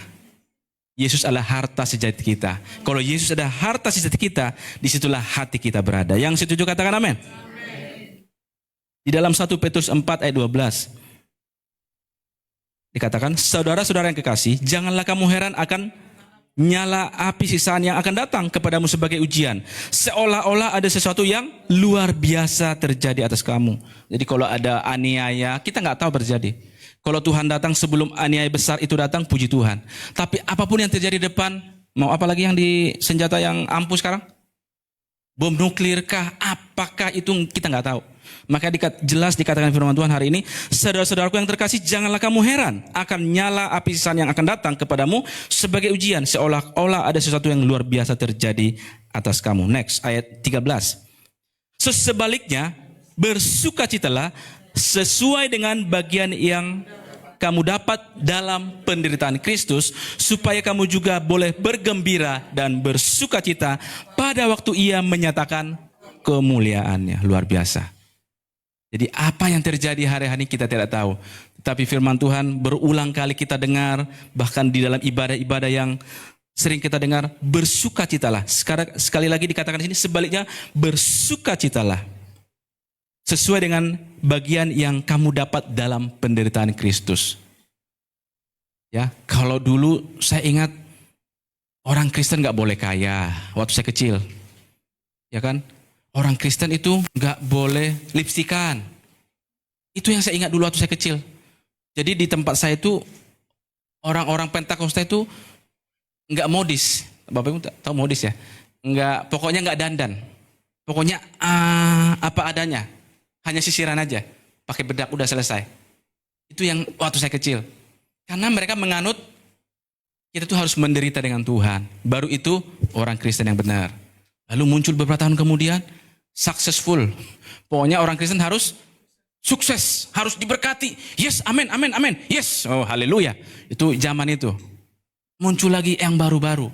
Yesus adalah harta sejati kita. Kalau Yesus adalah harta sejati kita, disitulah hati kita berada. Yang setuju katakan amin. Di dalam 1 Petrus 4 ayat 12. Dikatakan, saudara-saudara yang kekasih, janganlah kamu heran akan nyala api sisaan yang akan datang kepadamu sebagai ujian. Seolah-olah ada sesuatu yang luar biasa terjadi atas kamu. Jadi kalau ada aniaya, kita nggak tahu terjadi. Kalau Tuhan datang sebelum aniaya besar itu datang, puji Tuhan. Tapi apapun yang terjadi di depan, mau apa lagi yang di senjata yang ampuh sekarang? Bom nuklir kah? Apakah itu kita nggak tahu. Maka jelas dikatakan firman Tuhan hari ini, saudara-saudaraku yang terkasih, janganlah kamu heran akan nyala api sisaan yang akan datang kepadamu sebagai ujian, seolah-olah ada sesuatu yang luar biasa terjadi atas kamu. Next, ayat 13. Sebaliknya, bersukacitalah sesuai dengan bagian yang kamu dapat dalam penderitaan Kristus, supaya kamu juga boleh bergembira dan bersukacita pada waktu Ia menyatakan kemuliaannya. Luar biasa. Jadi apa yang terjadi hari-hari kita tidak tahu. Tapi firman Tuhan berulang kali kita dengar, bahkan di dalam ibadah-ibadah yang sering kita dengar, bersukacitalah. Sekali lagi dikatakan di sini, sebaliknya bersukacitalah. Sesuai dengan bagian yang kamu dapat dalam penderitaan Kristus. Ya, kalau dulu saya ingat orang Kristen nggak boleh kaya waktu saya kecil, ya kan? Orang Kristen itu nggak boleh lipstikan. Itu yang saya ingat dulu waktu saya kecil. Jadi di tempat saya itu orang-orang Pentakosta itu nggak modis. Bapak Ibu tahu modis ya? Pokoknya nggak dandan. Pokoknya apa adanya. Hanya sisiran aja, pakai bedak udah selesai. Itu yang waktu saya kecil. Karena mereka menganut Kita tuh harus menderita dengan Tuhan. Baru itu orang Kristen yang benar. Lalu muncul beberapa tahun kemudian, successful. Pokoknya orang Kristen harus sukses, harus diberkati. Yes, amin, amin, amin. Yes, oh haleluya. Itu zaman itu. Muncul lagi yang baru-baru.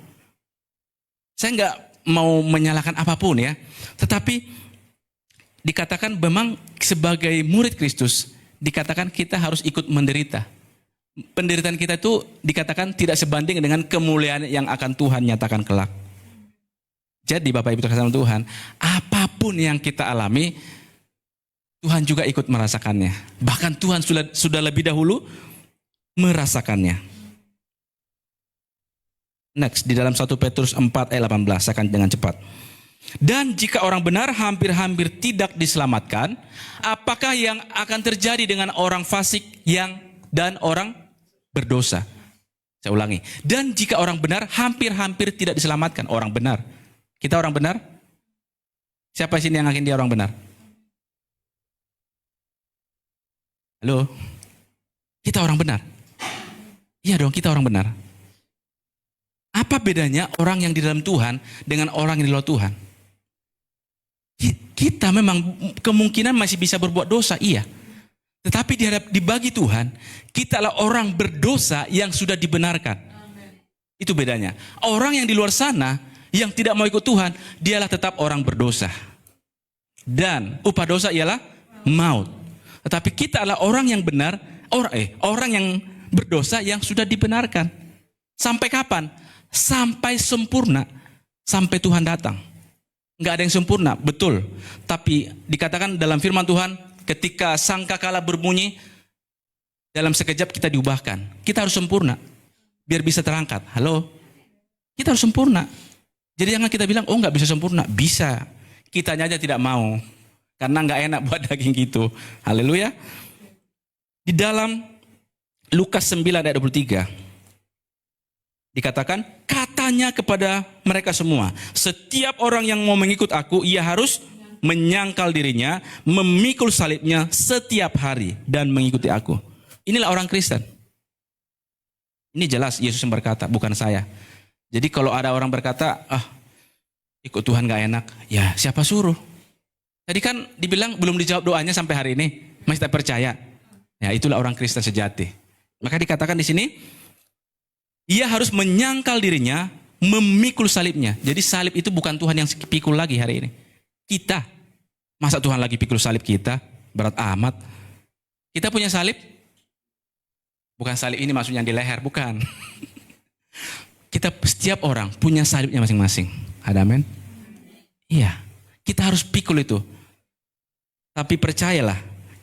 Saya nggak mau menyalahkan apapun ya. Tetapi dikatakan memang sebagai murid Kristus, dikatakan kita harus ikut menderita. Penderitaan kita itu dikatakan tidak sebanding dengan kemuliaan yang akan Tuhan nyatakan kelak. Jadi Bapak Ibu terkasih Tuhan, apapun yang kita alami, Tuhan juga ikut merasakannya. Bahkan Tuhan sudah lebih dahulu merasakannya. Next, di dalam 1 Petrus 4 ayat 18, saya akan dengan cepat. Dan jika orang benar hampir-hampir tidak diselamatkan, apakah yang akan terjadi dengan orang fasik dan orang berdosa? Saya ulangi. Dan jika orang benar hampir-hampir tidak diselamatkan, orang benar. Kita orang benar? Siapa sini yang yakin dia orang benar? Halo? Kita orang benar? Iya dong, kita orang benar. Apa bedanya orang yang di dalam Tuhan dengan orang yang di luar Tuhan? Kita memang kemungkinan masih bisa berbuat dosa, iya. Tetapi di bagi Tuhan, kita adalah orang berdosa yang sudah dibenarkan. Itu bedanya. Orang yang di luar sana, yang tidak mau ikut Tuhan, dialah tetap orang berdosa. Dan upah dosa ialah maut. Tetapi kita adalah orang yang benar, orang yang berdosa yang sudah dibenarkan. Sampai kapan? Sampai sempurna, sampai Tuhan datang. Nggak ada yang sempurna, betul. Tapi dikatakan dalam firman Tuhan, ketika sangkakala berbunyi, dalam sekejap kita diubahkan. Kita harus sempurna, biar bisa terangkat. Halo? Kita harus sempurna. Jadi jangan kita bilang, oh nggak bisa sempurna. Bisa. Kitanya aja tidak mau. Karena nggak enak buat daging gitu. Haleluya. Di dalam Lukas 9 ayat 23, dikatakan, katanya kepada mereka semua, setiap orang yang mau mengikut aku, ia harus menyangkal dirinya, memikul salibnya setiap hari, dan mengikuti aku. Inilah orang Kristen. Ini jelas Yesus yang berkata, bukan saya. Jadi kalau ada orang berkata, ikut Tuhan gak enak, ya siapa suruh? Tadi kan dibilang belum dijawab doanya sampai hari ini, masih tak percaya. Ya itulah orang Kristen sejati. Maka dikatakan di sini, ia harus menyangkal dirinya, memikul salibnya. Jadi salib itu bukan Tuhan yang pikul lagi hari ini. Kita. Masa Tuhan lagi pikul salib kita? Berat amat. Kita punya salib? Bukan salib ini maksudnya di leher, bukan. Kita setiap orang punya salibnya masing-masing. Ada amin? Iya. Kita harus pikul itu. Tapi percayalah,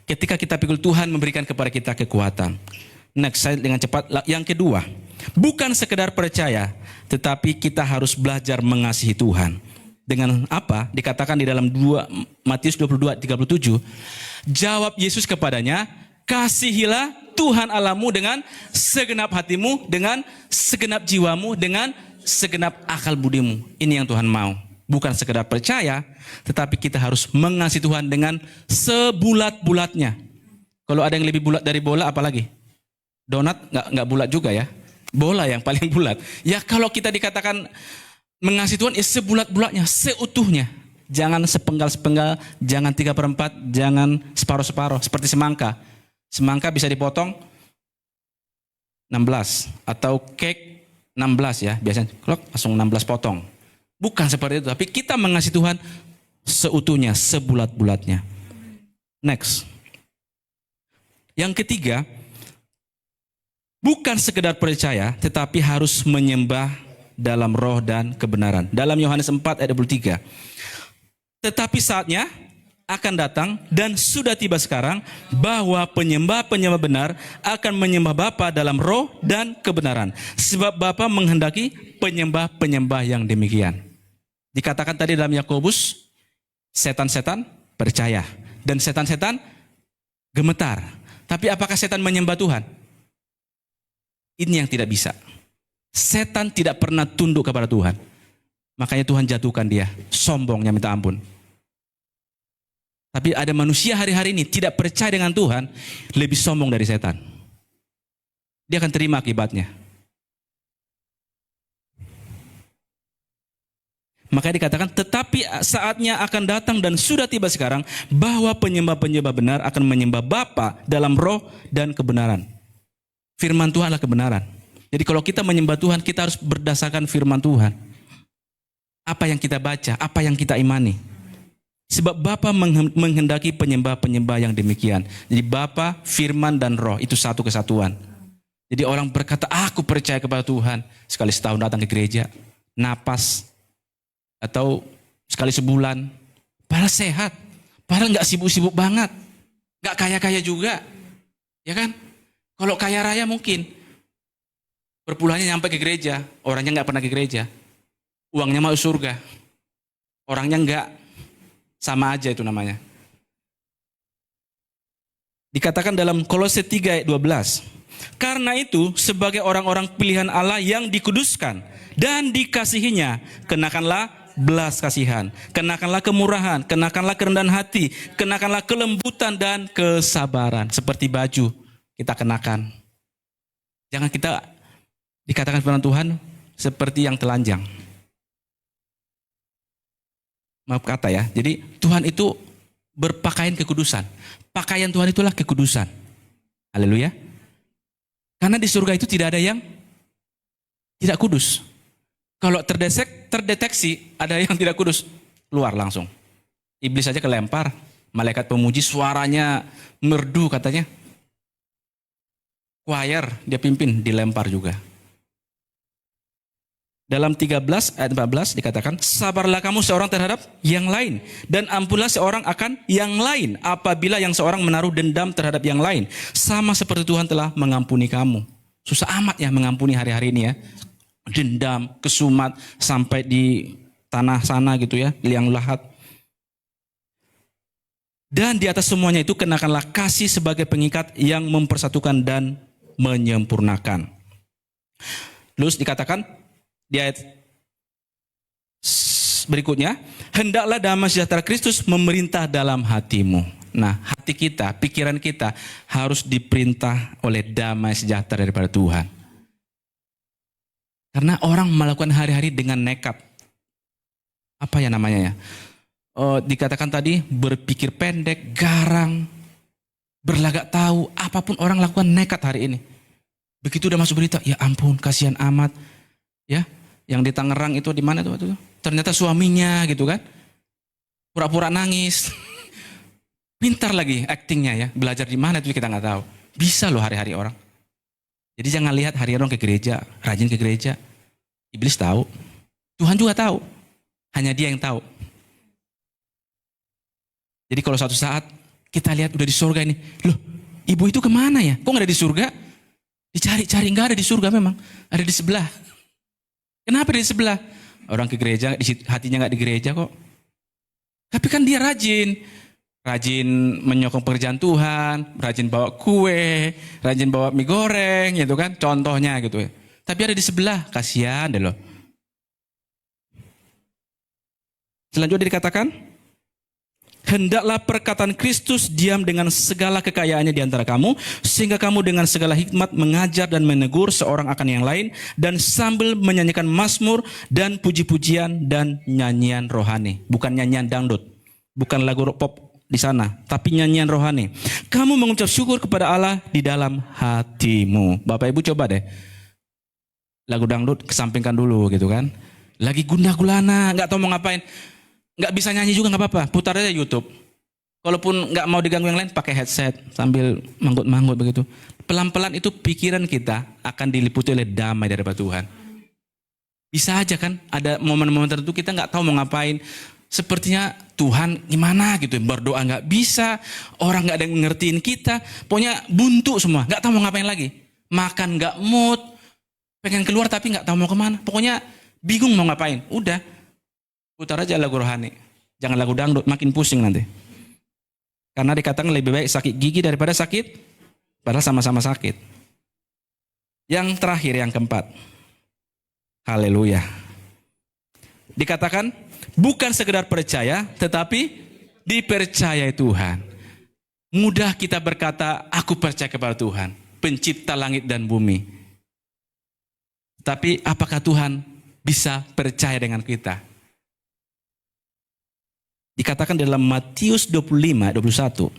ketika kita pikul, Tuhan memberikan kepada kita kekuatan. Next, saya dengan cepat. Yang kedua, bukan sekedar percaya, tetapi kita harus belajar mengasihi Tuhan. Dengan apa? Dikatakan di dalam Matius 22:37, jawab Yesus kepadanya, kasihilah Tuhan Allahmu dengan segenap hatimu, dengan segenap jiwamu, dengan segenap akal budimu. Ini yang Tuhan mau. Bukan sekedar percaya, tetapi kita harus mengasihi Tuhan dengan sebulat-bulatnya. Kalau ada yang lebih bulat dari bola, apalagi? Donat nggak bulat juga ya. Bola yang paling bulat. Ya kalau kita dikatakan mengasihi Tuhan, ya sebulat-bulatnya, seutuhnya. Jangan sepenggal-sepenggal, jangan 3/4, jangan separuh-separuh. Seperti semangka. Semangka bisa dipotong 16. Atau cake 16 ya. Biasanya langsung 16 potong. Bukan seperti itu. Tapi kita mengasihi Tuhan seutuhnya, sebulat-bulatnya. Next. Yang ketiga, bukan sekedar percaya, tetapi harus menyembah dalam roh dan kebenaran. Dalam Yohanes 4 ayat 23. Tetapi saatnya akan datang dan sudah tiba sekarang bahwa penyembah-penyembah benar akan menyembah Bapa dalam roh dan kebenaran. Sebab Bapa menghendaki penyembah-penyembah yang demikian. Dikatakan tadi dalam Yakobus, setan-setan percaya dan setan-setan gemetar. Tapi apakah setan menyembah Tuhan? Ini yang tidak bisa. Setan tidak pernah tunduk kepada Tuhan. Makanya Tuhan jatuhkan dia. Sombongnya minta ampun. Tapi ada manusia hari-hari ini tidak percaya dengan Tuhan, lebih sombong dari setan. Dia akan terima akibatnya. Makanya dikatakan, tetapi saatnya akan datang dan sudah tiba sekarang bahwa penyembah-penyembah benar akan menyembah Bapa dalam roh dan kebenaran. Firman Tuhan adalah kebenaran. Jadi kalau kita menyembah Tuhan, kita harus berdasarkan firman Tuhan. Apa yang kita baca, apa yang kita imani. Sebab Bapa menghendaki penyembah-penyembah yang demikian. Jadi Bapa, firman, dan roh itu satu kesatuan. Jadi orang berkata, aku percaya kepada Tuhan. Sekali setahun datang ke gereja, napas, atau sekali sebulan, padahal sehat, padahal nggak sibuk-sibuk banget, nggak kaya-kaya juga, ya kan? Kalau kaya raya mungkin berpulangnya nyampe ke gereja, orangnya nggak pernah ke gereja, uangnya mau surga, orangnya nggak, sama aja itu namanya. Dikatakan dalam Kolose 3 ayat 12, karena itu sebagai orang-orang pilihan Allah yang dikuduskan dan dikasihinya, kenakanlah belas kasihan, kenakanlah kemurahan, kenakanlah kerendahan hati, kenakanlah kelembutan dan kesabaran. Seperti baju kita kenakan. Jangan kita dikatakan firman Tuhan seperti yang telanjang. Maaf kata ya. Jadi Tuhan itu berpakaian kekudusan. Pakaian Tuhan itulah kekudusan. Haleluya. Karena di surga itu tidak ada yang tidak kudus. Kalau terdeteksi ada yang tidak kudus, keluar langsung. Iblis saja kelempar, malaikat pemuji suaranya merdu katanya. Choir dia pimpin, dilempar juga. Dalam 13 ayat 14 dikatakan, sabarlah kamu seorang terhadap yang lain, dan ampunlah seorang akan yang lain apabila yang seorang menaruh dendam terhadap yang lain. Sama seperti Tuhan telah mengampuni kamu. Susah amat ya mengampuni hari-hari ini ya. Dendam, kesumat, sampai di tanah sana gitu ya, liang lahat. Dan di atas semuanya itu kenakanlah kasih sebagai pengikat yang mempersatukan dan menyempurnakan. Terus dikatakan di ayat berikutnya, hendaklah damai sejahtera Kristus memerintah dalam hatimu. Nah, hati kita, pikiran kita harus diperintah oleh damai sejahtera daripada Tuhan. Karena orang melakukan hari-hari dengan nekat. Apa ya namanya ya? Dikatakan tadi berpikir pendek, garang, berlagak tahu. Apapun orang lakukan nekat hari ini. Begitu udah masuk berita, ya ampun, kasihan amat. Ya, yang di Tangerang itu di mana tuh? Ternyata suaminya gitu kan. Pura-pura nangis. Pintar lagi aktingnya ya. Belajar di mana itu kita nggak tahu. Bisa loh hari-hari orang. Jadi jangan lihat hari orang ke gereja, rajin ke gereja. Iblis tahu, Tuhan juga tahu. Hanya dia yang tahu. Jadi kalau suatu saat kita lihat udah di surga ini, loh ibu itu kemana ya? Kok nggak ada di surga? Dicari-cari, nggak ada di surga memang. Ada di sebelah. Kenapa di sebelah? Orang ke gereja, hatinya nggak di gereja kok. Tapi kan dia rajin. Rajin menyokong pekerjaan Tuhan, rajin bawa kue, rajin bawa mie goreng, gitu kan, contohnya gitu. Tapi ada di sebelah, kasihan deh loh. Selanjutnya dikatakan, hendaklah perkataan Kristus diam dengan segala kekayaannya di antara kamu, sehingga kamu dengan segala hikmat mengajar dan menegur seorang akan yang lain, dan sambil menyanyikan mazmur dan puji-pujian dan nyanyian rohani. Bukan nyanyian dangdut, bukan lagu pop di sana, tapi nyanyian rohani. Kamu mengucap syukur kepada Allah di dalam hatimu. Bapak Ibu coba deh, lagu dangdut kesampingkan dulu gitu kan. Lagi gundah gulana, nggak tahu mau ngapain, nggak bisa nyanyi juga nggak apa-apa, putar aja YouTube. Kalaupun nggak mau diganggu yang lain, pakai headset sambil manggut-manggut begitu. Pelan-pelan itu pikiran kita akan diliputi oleh damai daripada Tuhan. Bisa aja kan, ada momen-momen tertentu kita nggak tahu mau ngapain. Sepertinya Tuhan gimana gitu, berdoa nggak bisa, orang nggak ada yang ngertiin kita, pokoknya buntu semua, nggak tahu mau ngapain lagi, makan nggak mood, pengen keluar tapi nggak tahu mau kemana, pokoknya bingung mau ngapain. Udah, putar aja lagu rohani, jangan lagu dangdut, makin pusing nanti. Karena dikatakan lebih baik sakit gigi daripada sakit, padahal sama-sama sakit. Yang terakhir, yang keempat, haleluya. Dikatakan bukan sekedar percaya, tetapi dipercayai Tuhan. Mudah kita berkata, aku percaya kepada Tuhan, pencipta langit dan bumi. Tapi apakah Tuhan bisa percaya dengan kita? Dikatakan dalam Matius 25:21.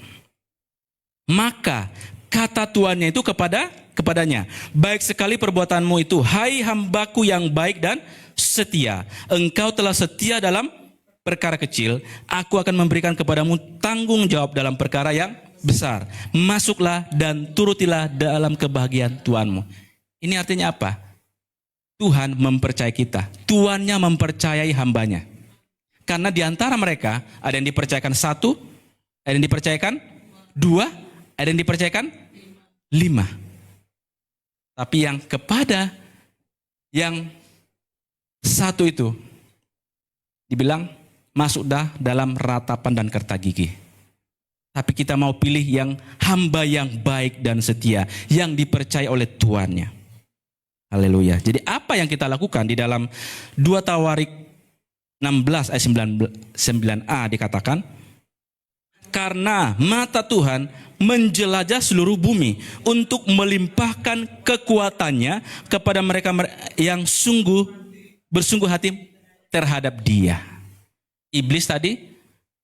Maka kata tuannya itu kepadanya, baik sekali perbuatanmu itu, hai hambaku yang baik dan setia. Engkau telah setia dalam perkara kecil, aku akan memberikan kepadamu tanggung jawab dalam perkara yang besar. Masuklah dan turutilah dalam kebahagiaan Tuhanmu. Ini artinya apa? Tuhan mempercayai kita. Tuannya mempercayai hambanya. Karena di antara mereka ada yang dipercayakan 1, ada yang dipercayakan 2, ada yang dipercayakan 5. Tapi yang kepada yang 1 itu dibilang masuk dah dalam ratapan dan kerta gigi. Tapi kita mau pilih yang hamba yang baik dan setia, yang dipercaya oleh tuannya. Haleluya. Jadi apa yang kita lakukan di dalam 2 Tawarik 16 ayat 9a dikatakan, karena mata Tuhan menjelajah seluruh bumi untuk melimpahkan kekuatannya kepada mereka yang bersungguh hati terhadap Dia. Iblis tadi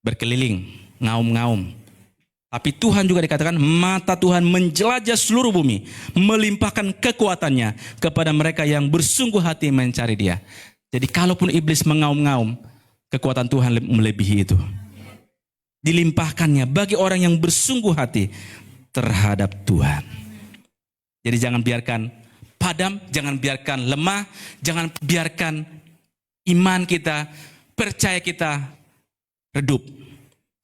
berkeliling, ngaum-ngaum. Tapi Tuhan juga dikatakan mata Tuhan menjelajah seluruh bumi, melimpahkan kekuatannya kepada mereka yang bersungguh hati mencari Dia. Jadi kalaupun iblis mengaum-ngaum, kekuatan Tuhan melebihi itu. Dilimpahkannya bagi orang yang bersungguh hati terhadap Tuhan. Jadi jangan biarkan padam, jangan biarkan lemah, jangan biarkan iman kita, percaya kita redup.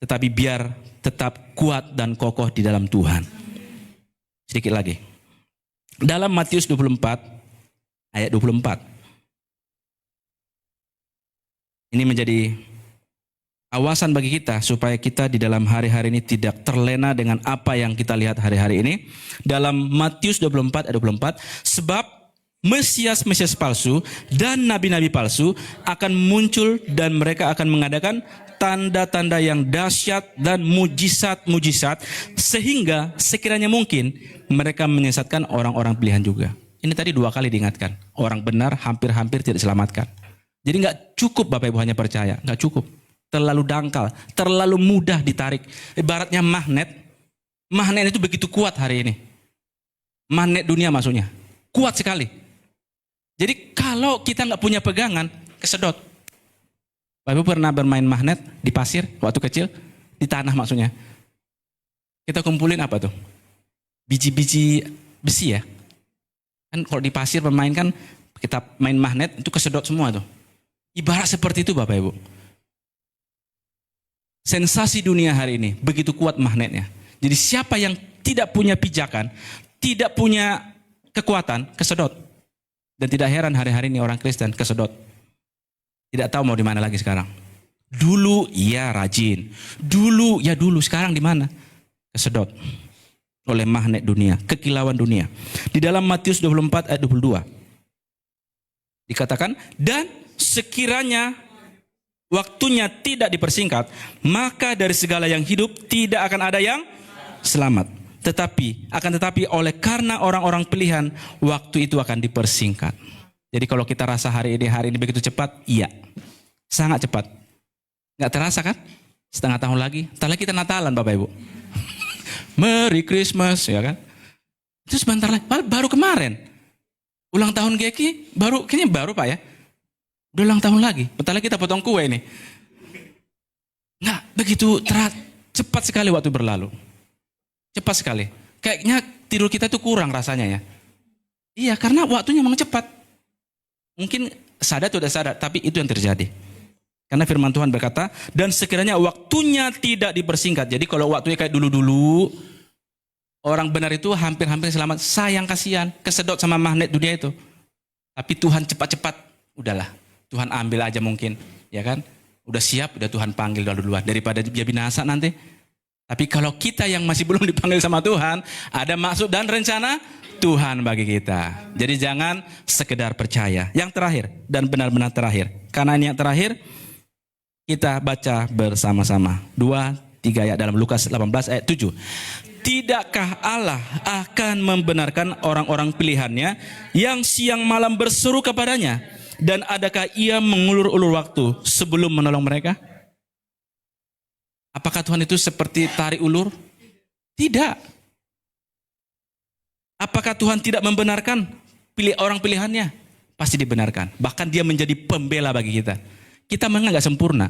Tetapi biar tetap kuat dan kokoh di dalam Tuhan. Sedikit lagi. Dalam Matius 24 ayat 24. Ini menjadi awasan bagi kita supaya kita di dalam hari-hari ini tidak terlena dengan apa yang kita lihat hari-hari ini. Dalam Matius 24 ayat 24, sebab Mesias palsu dan nabi-nabi palsu akan muncul dan mereka akan mengadakan tanda-tanda yang dahsyat dan mujizat-mujizat sehingga sekiranya mungkin mereka menyesatkan orang-orang pilihan juga. Ini tadi 2 kali diingatkan. Orang benar hampir-hampir tidak diselamatkan. Jadi nggak cukup Bapak Ibu hanya percaya, nggak cukup. Terlalu dangkal, terlalu mudah ditarik. Ibaratnya magnet. Magnet itu begitu kuat hari ini. Magnet dunia maksudnya. Kuat sekali. Jadi kalau kita nggak punya pegangan, kesedot. Bapak Ibu pernah bermain magnet di pasir waktu kecil? Di tanah maksudnya. Kita kumpulin apa tuh? Biji-biji besi ya. Kan kalau di pasir bermain kan kita main magnet itu kesedot semua tuh. Ibarat seperti itu Bapak Ibu. Sensasi dunia hari ini begitu kuat magnetnya. Jadi siapa yang tidak punya pijakan, tidak punya kekuatan, kesedot. Dan tidak heran hari-hari ini orang Kristen kesedot. Tidak tahu mau di mana lagi sekarang. Dulu iya rajin. Dulu sekarang di mana? Kesedot oleh magnet dunia, kekilauan dunia. Di dalam Matius 24 ayat 22 dikatakan, dan sekiranya waktunya tidak dipersingkat, maka dari segala yang hidup tidak akan ada yang selamat. Tetapi oleh karena orang-orang pilihan, waktu itu akan dipersingkat. Jadi kalau kita rasa hari ini begitu cepat, iya, sangat cepat. Nggak terasa kan? Setengah tahun lagi, entar lagi kita Natalan Bapak Ibu. Merry Christmas, ya kan? Itu sebentar lagi, baru kemarin. Ulang tahun Geki, kayaknya baru Pak ya. Udah ulang tahun lagi, bentar lagi kita potong kue ini. Nah, begitu cepat sekali waktu berlalu. Cepat sekali. Kayaknya tidur kita itu kurang rasanya ya. Iya, karena waktunya memang cepat. Mungkin sadar atau tidak sadar, tapi itu yang terjadi. Karena firman Tuhan berkata, dan sekiranya waktunya tidak dipersingkat. Jadi kalau waktunya kayak dulu-dulu, orang benar itu hampir-hampir selamat. Sayang kasihan, kesedot sama magnet dunia itu. Tapi Tuhan cepat-cepat, udahlah. Tuhan ambil aja mungkin, ya kan? Udah siap, udah Tuhan panggil duluan daripada dia binasa nanti. Tapi kalau kita yang masih belum dipanggil sama Tuhan, ada maksud dan rencana Tuhan bagi kita. Jadi jangan sekedar percaya. Yang terakhir dan benar-benar terakhir. Karena ini yang terakhir, kita baca bersama-sama. 2-3 ayat dalam Lukas 18 ayat 7. Tidakkah Allah akan membenarkan orang-orang pilihannya yang siang malam berseru kepadanya? Dan adakah ia mengulur-ulur waktu sebelum menolong mereka? Apakah Tuhan itu seperti tarik ulur? Tidak. Apakah Tuhan tidak membenarkan orang pilihannya? Pasti dibenarkan. Bahkan dia menjadi pembela bagi kita. Kita memang nggak sempurna.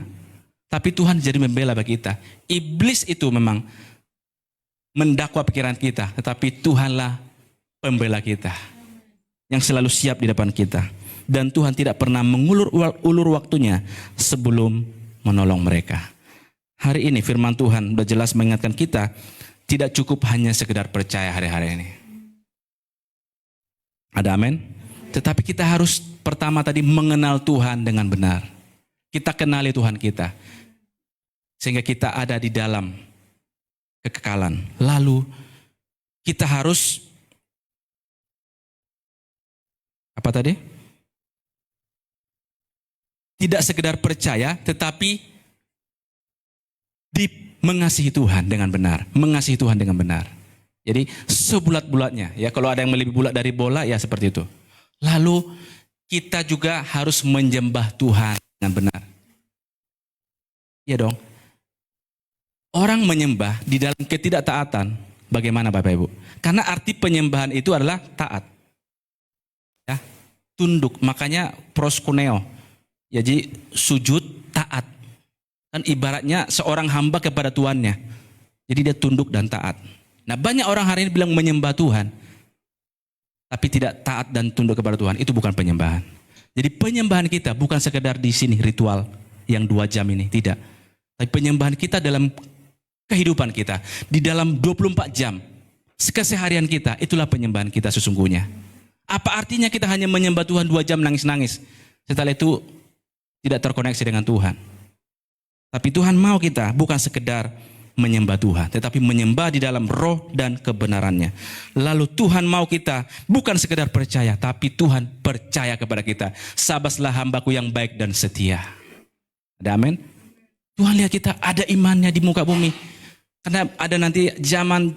Tapi Tuhan jadi membela bagi kita. Iblis itu memang mendakwa pikiran kita. Tetapi Tuhanlah pembela kita. Yang selalu siap di depan kita. Dan Tuhan tidak pernah ulur waktunya sebelum menolong mereka. Hari ini firman Tuhan sudah jelas mengingatkan kita. Tidak cukup hanya sekedar percaya hari-hari ini. Ada amin? Tetapi kita harus pertama tadi mengenal Tuhan dengan benar. Kita kenali Tuhan kita. Sehingga kita ada di dalam kekekalan. Lalu kita harus apa tadi? Tidak sekedar percaya, tetapi mengasihi Tuhan dengan benar. Mengasihi Tuhan dengan benar. Jadi sebulat-bulatnya. Ya, kalau ada yang lebih bulat dari bola, ya seperti itu. Lalu kita juga harus menyembah Tuhan dengan benar. Iya dong. Orang menyembah di dalam ketidaktaatan, bagaimana Bapak Ibu? Karena arti penyembahan itu adalah taat. Ya, tunduk. Makanya proskuneo. Ya, jadi sujud taat. Kan ibaratnya seorang hamba kepada tuannya. Jadi dia tunduk dan taat. Nah, banyak orang hari ini bilang menyembah Tuhan. Tapi tidak taat dan tunduk kepada Tuhan. Itu bukan penyembahan. Jadi penyembahan kita bukan sekedar di sini ritual yang 2 jam ini. Tidak. Tapi penyembahan kita dalam kehidupan kita. Di dalam 24 jam. Keseharian kita. Itulah penyembahan kita sesungguhnya. Apa artinya kita hanya menyembah Tuhan 2 jam nangis-nangis. Setelah itu tidak terkoneksi dengan Tuhan. Tapi Tuhan mau kita bukan sekedar menyembah Tuhan, tetapi menyembah di dalam roh dan kebenarannya. Lalu Tuhan mau kita bukan sekedar percaya, tapi Tuhan percaya kepada kita. Sabaslah hambaku yang baik dan setia. Ada amin? Tuhan lihat kita ada imannya di muka bumi. Karena ada nanti zaman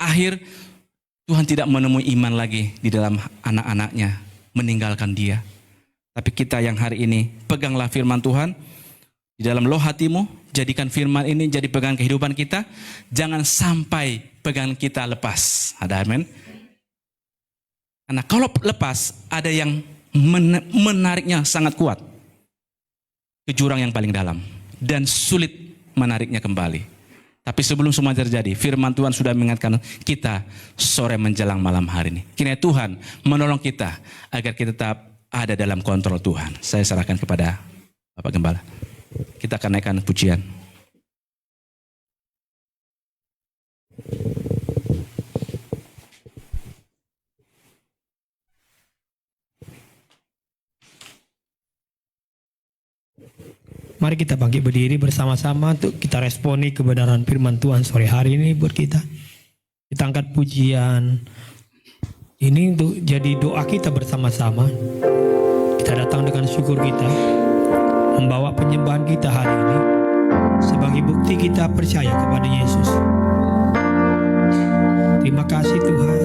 akhir, Tuhan tidak menemui iman lagi di dalam anak-anaknya, meninggalkan dia. Tapi kita yang hari ini, peganglah firman Tuhan, di dalam loh hatimu, jadikan firman ini jadi pegangan kehidupan kita. Jangan sampai pegangan kita lepas. Ada amin? Karena kalau lepas, ada yang menariknya sangat kuat. Ke jurang yang paling dalam. Dan sulit menariknya kembali. Tapi sebelum semua terjadi, firman Tuhan sudah mengingatkan kita sore menjelang malam hari ini. Kiranya Tuhan menolong kita agar kita tetap ada dalam kontrol Tuhan. Saya serahkan kepada Bapak Gembala. Kita akan naikkan pujian. Mari kita bangkit berdiri bersama-sama untuk kita responi kebenaran firman Tuhan sore hari ini buat kita. Kita angkat pujian ini untuk jadi doa kita bersama-sama. Kita datang dengan syukur kita, membawa penyembahan kita hari ini sebagai bukti kita percaya kepada Yesus. Terima kasih Tuhan.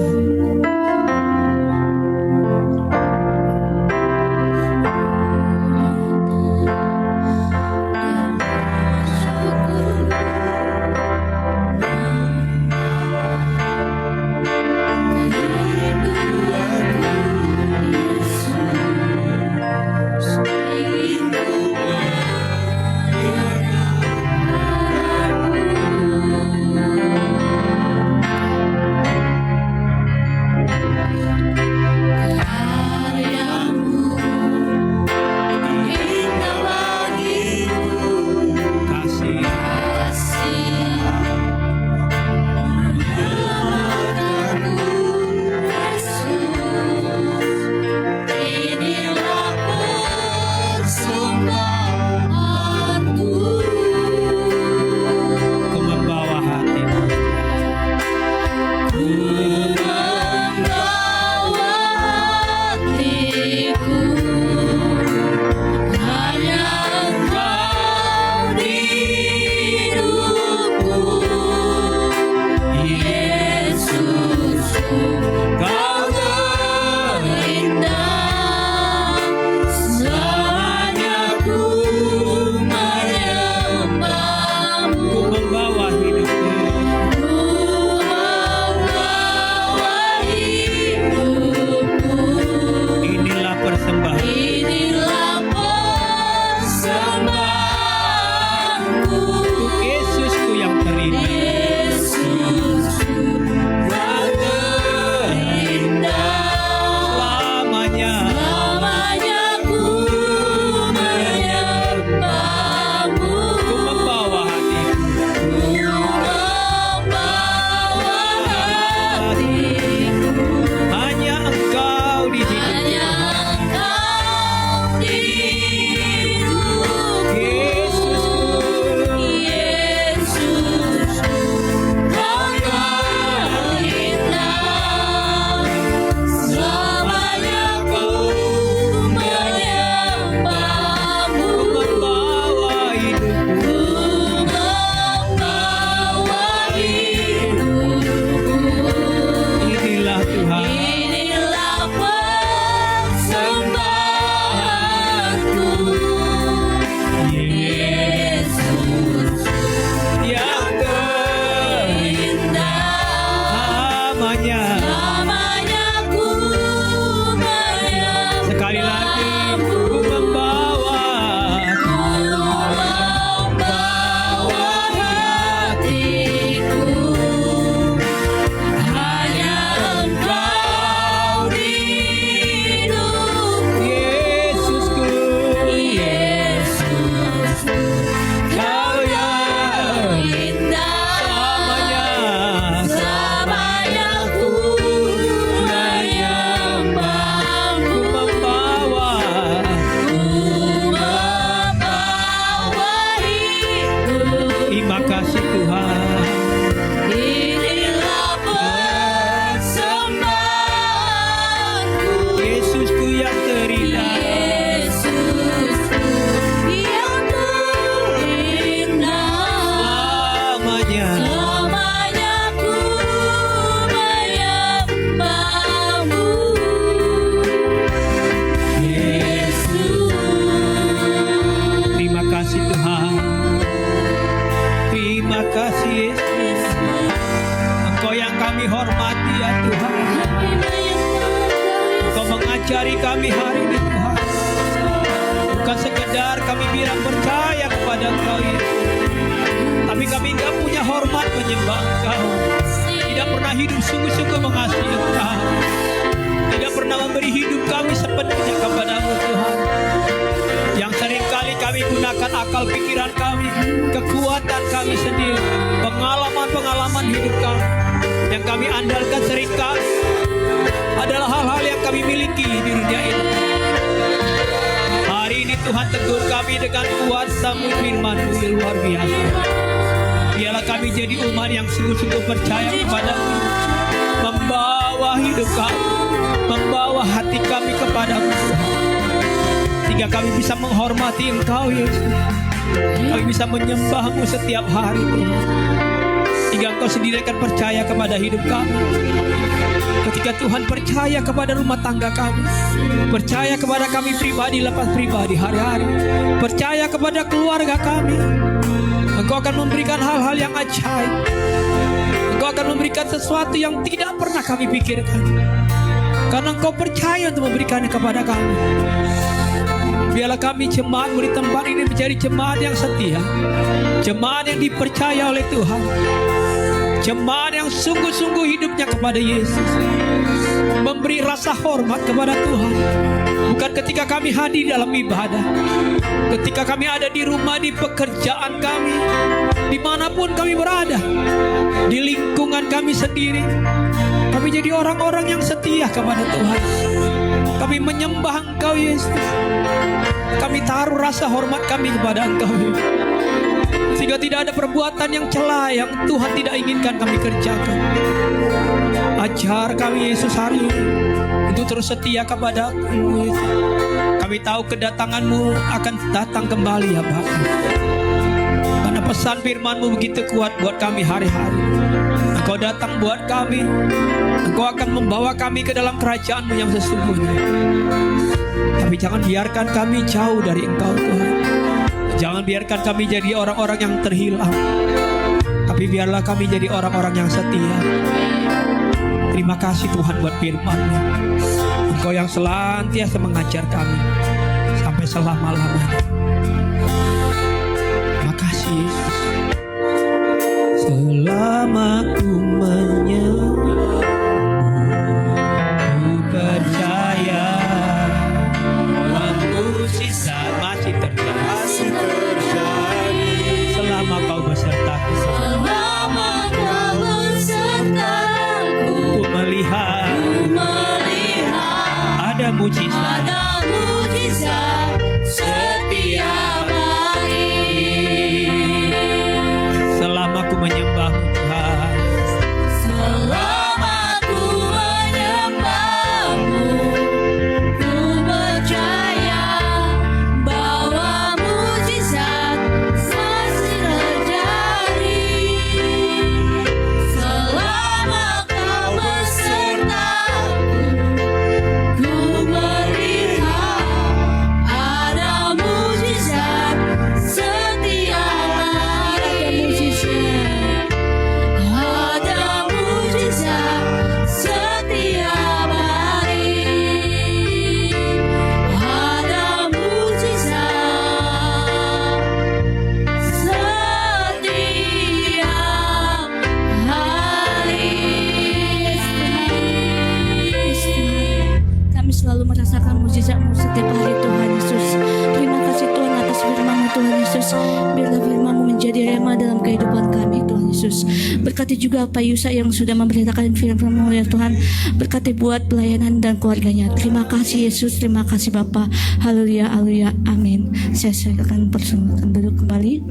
kami hormati ya Tuhan. Kau mengajari kami hari ini Tuhan. Bukan sekedar kami bilang percaya kepada Engkau Yesus, tapi kami enggak punya hormat menyembah Engkau. Tidak pernah hidup sungguh-sungguh mengasihi Engkau. Tidak pernah memberi hidup kami sepenuhnya kepadamu Tuhan. Yang seringkali kami gunakan akal pikiran kami, kekuatan kami sendiri, pengalaman-pengalaman hidup kami. Yang kami andalkan seringkali adalah hal-hal yang kami miliki di dunia ini. Hari ini Tuhan tegur kami dengan kuasa-Mu, firman-Mu yang luar biasa. Biarlah kami jadi umat yang sungguh-sungguh percaya kepada-Mu, membawa hidup kami, membawa hati kami kepada-Mu, sehingga kami bisa menghormati Engkau Yesus. Kami bisa menyembah-Mu setiap hari Tuhan, sehingga Engkau sendiri akan percaya kepada hidup kami. Ketika Tuhan percaya kepada rumah tangga kami, percaya kepada kami pribadi lepas pribadi hari-hari, percaya kepada keluarga kami, Engkau akan memberikan hal-hal yang ajaib. Engkau akan memberikan sesuatu yang tidak pernah kami pikirkan, karena Engkau percaya untuk memberikannya kepada kami. Biarlah kami jemaat-Mu di tempat ini menjadi jemaat yang setia, jemaat yang dipercaya oleh Tuhan, jemaat yang sungguh-sungguh hidupnya kepada Yesus, memberi rasa hormat kepada Tuhan. Bukan ketika kami hadir dalam ibadah, ketika kami ada di rumah, di pekerjaan kami, dimanapun kami berada, di lingkungan kami sendiri, kami jadi orang-orang yang setia kepada Tuhan. Kami menyembah Engkau Yesus, kami taruh rasa hormat kami kepada Engkau Yesus, sehingga tidak ada perbuatan yang celah yang Tuhan tidak inginkan kami kerjakan. Ajar kami Yesus hari ini untuk terus setia kepada-Mu Yesus. Kami tahu kedatangan-Mu akan datang kembali ya Bapa, karena pesan firman-Mu begitu kuat buat kami hari-hari. Engkau datang buat kami, Engkau akan membawa kami ke dalam kerajaan-Mu yang sesungguhnya. Tapi jangan biarkan kami jauh dari Engkau Tuhan. Jangan biarkan kami jadi orang-orang yang terhilang, tapi biarlah kami jadi orang-orang yang setia. Terima kasih Tuhan buat firman-Mu. Engkau yang senantiasa mengajar kami sampai selama-lamanya. Terima kasih Yesus. Selama ku menyembah, ku percaya mukjizat masih terjadi. Selama Kau besertaku, ku melihat ada mukjizat setiap hari. Selama ku menyembah-Mu Tuhan, Selama ku menyembah-Mu, ku percaya bahwa mukjizat masih terjadi. Selama Kau besertaku, ku melihat ada mukjizat setiap hari. Ada mukjizat setiap hari. Ada mukjizat setiap hari. Kami selalu merasakan mukjizat-Mu setiap hari Tuhan Yesus. Terima kasih Tuhan atas firman-Mu Tuhan Yesus. Biarlah firman-Mu menjadi rema dalam kehidupan kami Tuhan Yesus. Berkati juga Pak Yusa yang sudah memberitakan firman-Mu ya Tuhan. Berkati buat pelayanan dan keluarganya. Terima kasih Yesus. Terima kasih Bapa. Haleluya, haleluya, amin. Saya akan persilakan duduk kembali.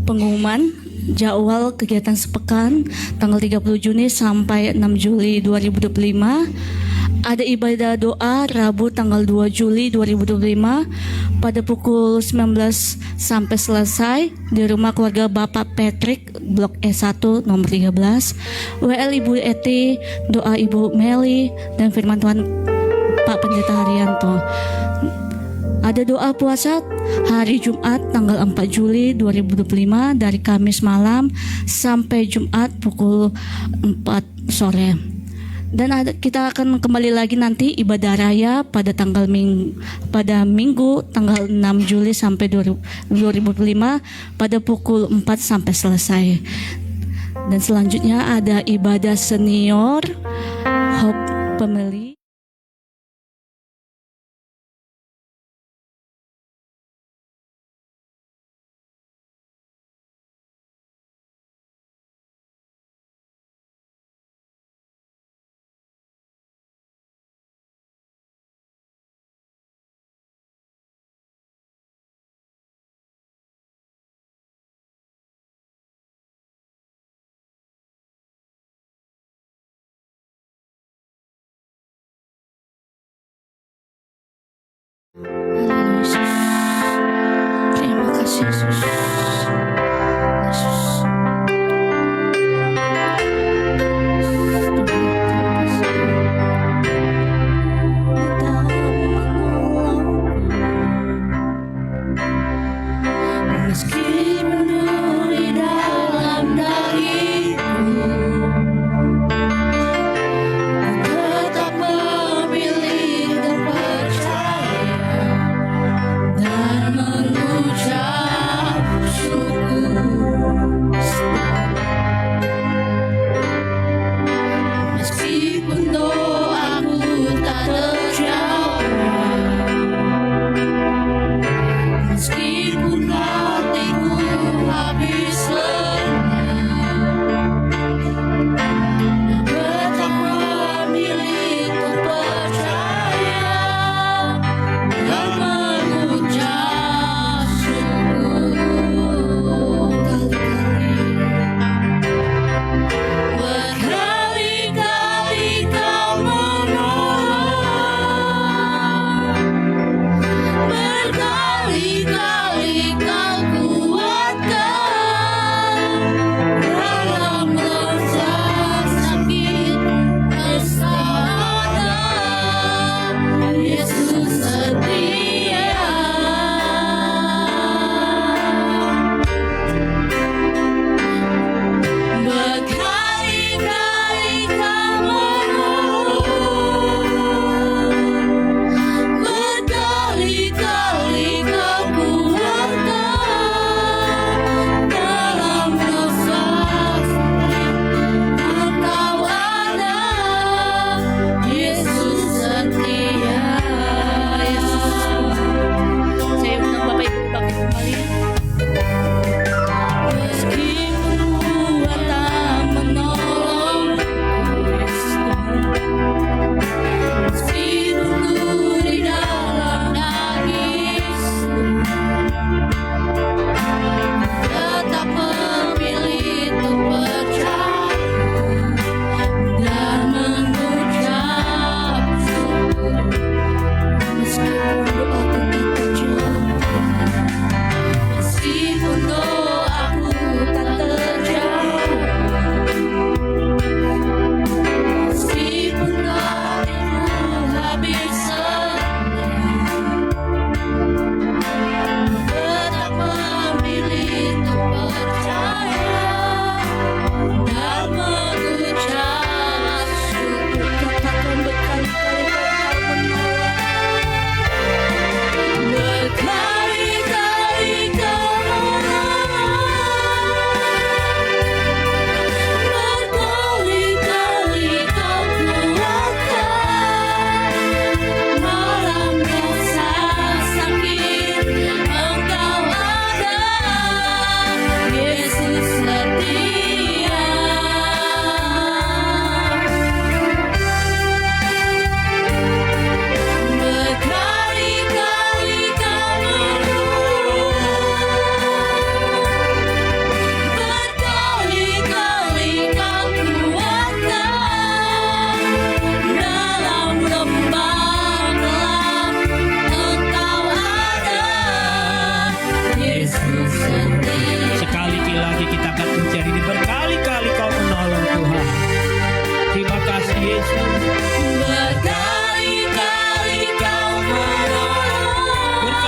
Pengumuman jadwal kegiatan sepekan tanggal 30 Juni sampai 6 Juli 2025. Ada ibadah doa Rabu tanggal 2 Juli 2025 pada pukul 19 sampai selesai di rumah keluarga Bapak Patrick Blok E1 nomor 13. WL Ibu Eti, doa Ibu Meli, dan firman Tuhan Pak Pendeta Haryanto. Ada doa puasa hari Jumat tanggal 4 Juli 2025 dari Kamis malam sampai Jumat pukul 4 sore. Dan kita akan kembali lagi nanti ibadah raya pada Minggu tanggal 6 Juli sampai 2025 pada pukul 4 sampai selesai. Dan selanjutnya ada ibadah senior Hope Family. Haleluya. Terima kasih Yesus. Yesus. Meskipun di dalam dagingku, tetap memilih untuk percaya dan mengucap syukur. Meskipun doaku tak terjawab, meskipun hatiku habis lelah, tetap memilih untuk percaya dan mengucap syukur. Berkali-kali kau menolong, berkali-kali kau kuatkan dalam rasa sakit kesana. Yesus setia. Berkali-kali kau menolong, berkali-kali kau kuatkan dalam rasa sakit Engkau ada. Yesus setia. Saya undang Bapak Ibu bangkit kembali. Meskipun Gua tak menolong, meskipun ku di dalam nangis, tetap memilih untuk percaya dan mengucap syukur. Meskipun doaku tak terjawab, meskipun doaku tak terjawab, meskipun hatiku habis lelah, tetap memilih untuk percaya dan mengucap syukur. Katakan berkali-kali kau menolong, berkali-kali kau menolong, berkali-kali kau kuatkan dalam rasa sakit Engkau ada. Yesus setia. Berkali-kali kau menolong, berkali-kali kau kuatkan dalam lembah gelap Engkau ada. Yesus setia. Sekali lagi kita akan ujar ini, berkali-kali kau menolong Tuhan. Terima kasih Yesus. Berkali-kali kau menolong,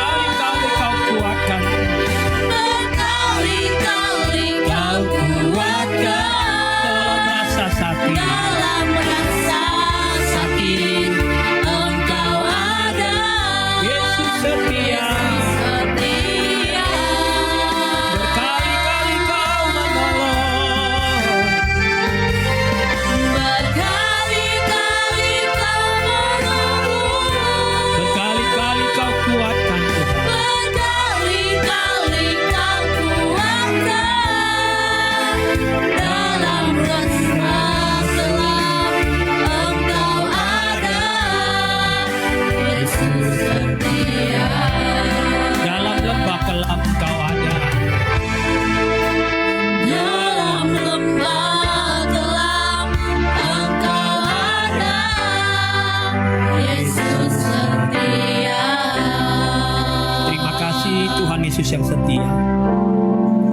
Yesus yang setia.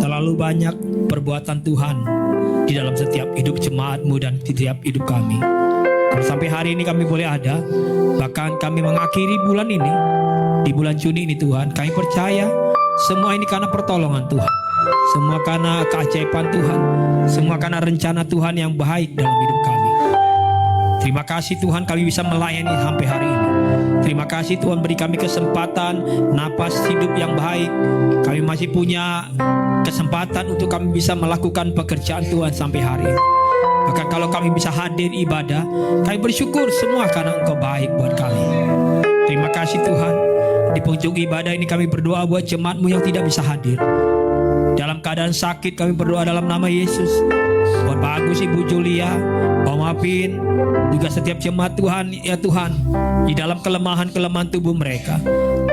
Terlalu banyak perbuatan Tuhan di dalam setiap hidup jemaat-Mu dan setiap hidup kami. Kalau sampai hari ini kami boleh ada, bahkan kami mengakhiri bulan ini, di bulan Juni ini Tuhan, kami percaya semua ini karena pertolongan Tuhan. Semua karena keajaiban Tuhan. Semua karena rencana Tuhan yang baik dalam hidup kami. Terima kasih Tuhan kami bisa melayani sampai hari ini. Terima kasih Tuhan beri kami kesempatan, napas hidup yang baik. Kami masih punya kesempatan untuk kami bisa melakukan pekerjaan Tuhan sampai hari ini. Bahkan kalau kami bisa hadir ibadah, kami bersyukur semua karena Engkau baik buat kami. Terima kasih Tuhan. Di penghujung ibadah ini kami berdoa buat jemaat-Mu yang tidak bisa hadir. Dalam keadaan sakit kami berdoa dalam nama Yesus. Buat Pak Agus, Ibu Julia, Om Apin, juga setiap jemaat Tuhan, ya Tuhan, di dalam kelemahan-kelemahan tubuh mereka,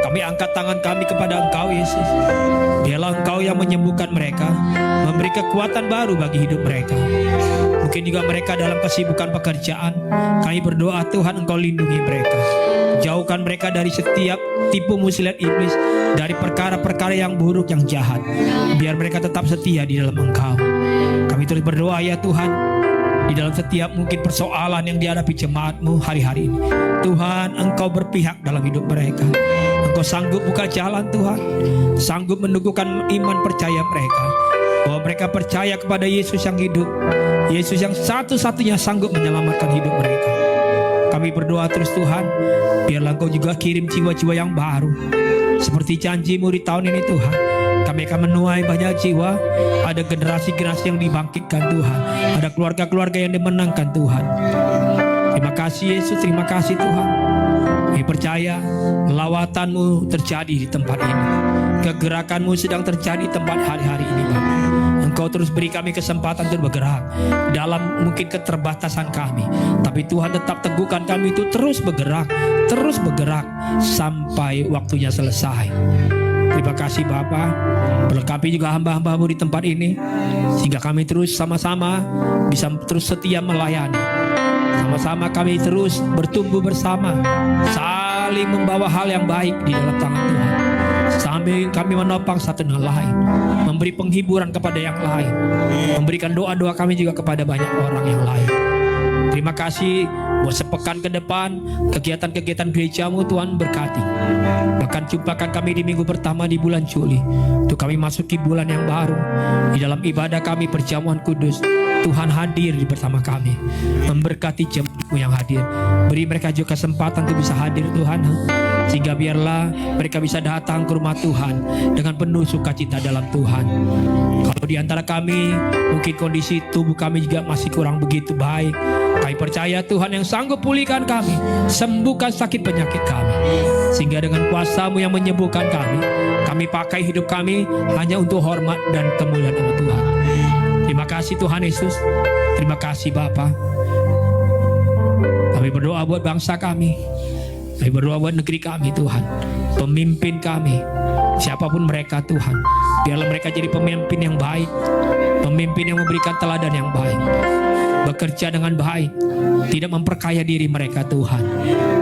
kami angkat tangan kami kepada Engkau Yesus. Biarlah Engkau yang menyembuhkan mereka, memberi kekuatan baru bagi hidup mereka. Mungkin juga mereka dalam kesibukan pekerjaan, kami berdoa Tuhan Engkau lindungi mereka. Jauhkan mereka dari setiap tipu muslihat iblis, dari perkara-perkara yang buruk, yang jahat. Biar mereka tetap setia di dalam Engkau. Kami terus berdoa ya Tuhan, di dalam setiap mungkin persoalan yang dihadapi jemaat-Mu hari-hari ini, Tuhan Engkau berpihak dalam hidup mereka. Engkau sanggup buka jalan Tuhan, sanggup menumbuhkan iman percaya mereka, bahwa mereka percaya kepada Yesus yang hidup, Yesus yang satu-satunya sanggup menyelamatkan hidup mereka. Kami berdoa terus Tuhan, biarlah Engkau juga kirim jiwa-jiwa yang baru. Seperti janji-Mu di tahun ini Tuhan, kami akan menuai banyak jiwa. Ada generasi-generasi yang dibangkitkan Tuhan, ada keluarga-keluarga yang dimenangkan Tuhan. Terima kasih Yesus, terima kasih Tuhan. Kami percaya lawatan-Mu terjadi di tempat ini, kegerakan-Mu sedang terjadi di tempat hari-hari ini Bapak. Engkau terus beri kami kesempatan untuk bergerak dalam mungkin keterbatasan kami, tapi Tuhan tetap teguhkan kami itu terus bergerak sampai waktunya selesai. Terima kasih Bapa, berlengkapi juga hamba-hamba-Mu di tempat ini, sehingga kami terus sama-sama bisa terus setia melayani. Sama-sama kami terus bertumbuh bersama, saling membawa hal yang baik di dalam tangan Tuhan, sambil kami menopang satu dengan lain, memberi penghiburan kepada yang lain, memberikan doa-doa kami juga kepada banyak orang yang lain. Terima kasih buat sepekan ke depan, kegiatan-kegiatan gereja-Mu Tuhan berkati. Bahkan jumpakan kami di minggu pertama di bulan Juli, untuk kami masuki bulan yang baru. Di dalam ibadah kami perjamuan kudus, Tuhan hadir bersama kami, memberkati jemaat-Mu yang hadir. Beri mereka juga kesempatan untuk bisa hadir Tuhan, sehingga biarlah mereka bisa datang ke rumah Tuhan dengan penuh sukacita dalam Tuhan. Kalau di antara kami mungkin kondisi tubuh kami juga masih kurang begitu baik, kami percaya Tuhan yang sanggup pulihkan kami, sembuhkan sakit penyakit kami, sehingga dengan kuasa-Mu yang menyembuhkan kami pakai hidup kami hanya untuk hormat dan kemuliaan nama Tuhan. Terima kasih Tuhan Yesus, terima kasih Bapa. Kami berdoa buat bangsa kami, kami berdoa buat negeri kami Tuhan, pemimpin kami, siapapun mereka Tuhan, biarlah mereka jadi pemimpin yang baik, pemimpin yang memberikan teladan yang baik, bekerja dengan baik, tidak memperkaya diri mereka Tuhan.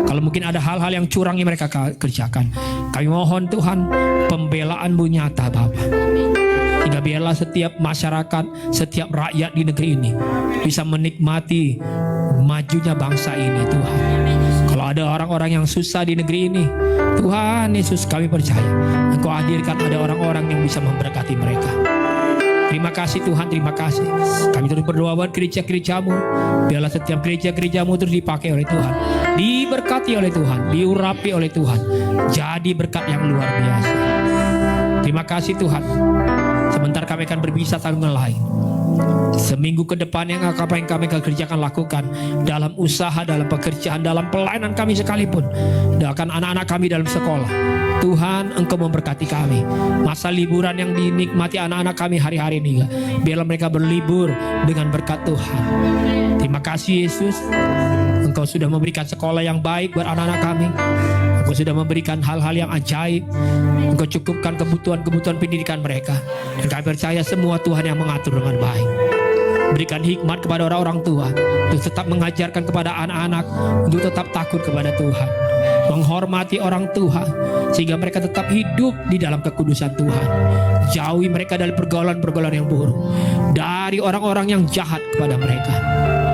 Kalau mungkin ada hal-hal yang curang yang mereka kerjakan, kami mohon Tuhan pembelaan-Mu nyata Bapa, hingga biarlah setiap masyarakat, setiap rakyat di negeri ini bisa menikmati majunya bangsa ini Tuhan. Kalau ada orang-orang yang susah di negeri ini, Tuhan Yesus kami percaya Engkau hadirkan ada orang-orang yang bisa memberkati mereka. Terima kasih Tuhan, terima kasih. Kami terus berdoa buat gereja-gereja-Mu, biarlah setiap gereja-gereja-Mu terus dipakai oleh Tuhan, diberkati oleh Tuhan, diurapi oleh Tuhan, jadi berkat yang luar biasa. Terima kasih Tuhan. Sebentar kami akan berpisah satu dengan lain. Seminggu ke depan yang apa yang kami akan kerjakan lakukan dalam usaha, dalam pekerjaan, dalam pelayanan kami sekalipun, doakan anak-anak kami dalam sekolah. Tuhan Engkau memberkati kami. Masa liburan yang dinikmati anak-anak kami hari-hari ini, biarlah mereka berlibur dengan berkat Tuhan. Terima kasih Yesus, Engkau sudah memberikan sekolah yang baik buat anak-anak kami. Engkau sudah memberikan hal-hal yang ajaib. Engkau cukupkan kebutuhan-kebutuhan pendidikan mereka. Dan kami percaya semua Tuhan yang mengatur dengan baik. Berikan hikmat kepada orang-orang tua untuk tetap mengajarkan kepada anak-anak untuk tetap takut kepada Tuhan. menghormati orang Tuhan, sehingga mereka tetap hidup di dalam kekudusan Tuhan. Jauhi mereka dari pergaulan-pergaulan yang buruk, dari orang-orang yang jahat kepada mereka.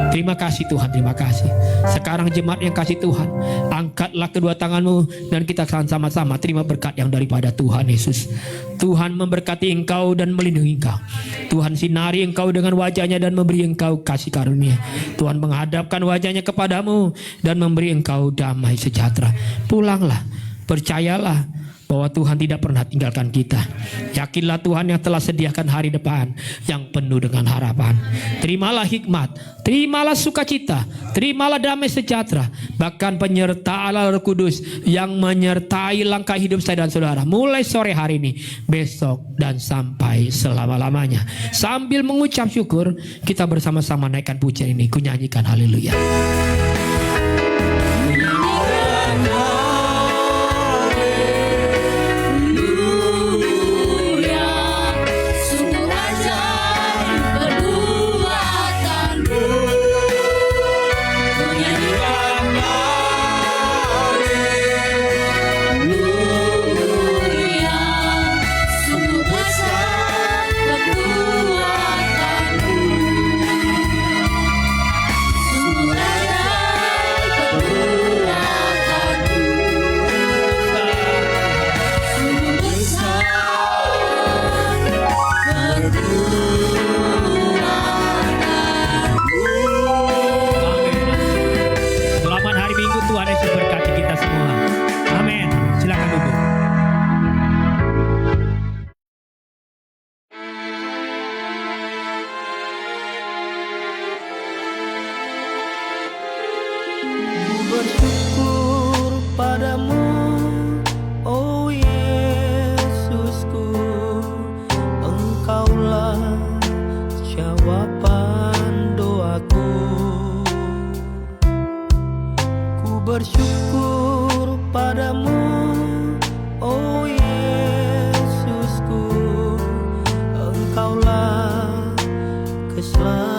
Terima kasih Tuhan, terima kasih. Sekarang jemaat yang kasih Tuhan, angkatlah kedua tanganmu dan kita akan sama-sama terima berkat yang daripada Tuhan Yesus. Tuhan memberkati engkau dan melindungi engkau. Tuhan sinari engkau dengan wajahnya dan memberi engkau kasih karunia. Tuhan menghadapkan wajahnya kepadamu dan memberi engkau damai sejahtera. Pulanglah, percayalah bahwa Tuhan tidak pernah tinggalkan kita. Yakinlah Tuhan yang telah sediakan hari depan yang penuh dengan harapan. Terimalah hikmat, terimalah sukacita, terimalah damai sejahtera, bahkan penyertaan Roh Kudus yang menyertai langkah hidup saya dan saudara mulai sore hari ini, besok, dan sampai selama-lamanya. Sambil mengucap syukur, kita bersama-sama naikkan pujian ini, ku nyanyikan haleluya. Sungguh ajaib perbuatanmu. Ku nyanyikan haleluya. Sungguh besar perbuatanmu. Sungguh ajaib perbuatanmu. Sungguh besar Selamat hari Minggu, Tuhan Yesus berkati kita semua. Amin. Silakan duduk. Ku bersyukur padamu, oh Yesusku. Engkaulah jawaban doaku. Ku bersyukur padamu, oh Yesusku. Engkaulah keselamatan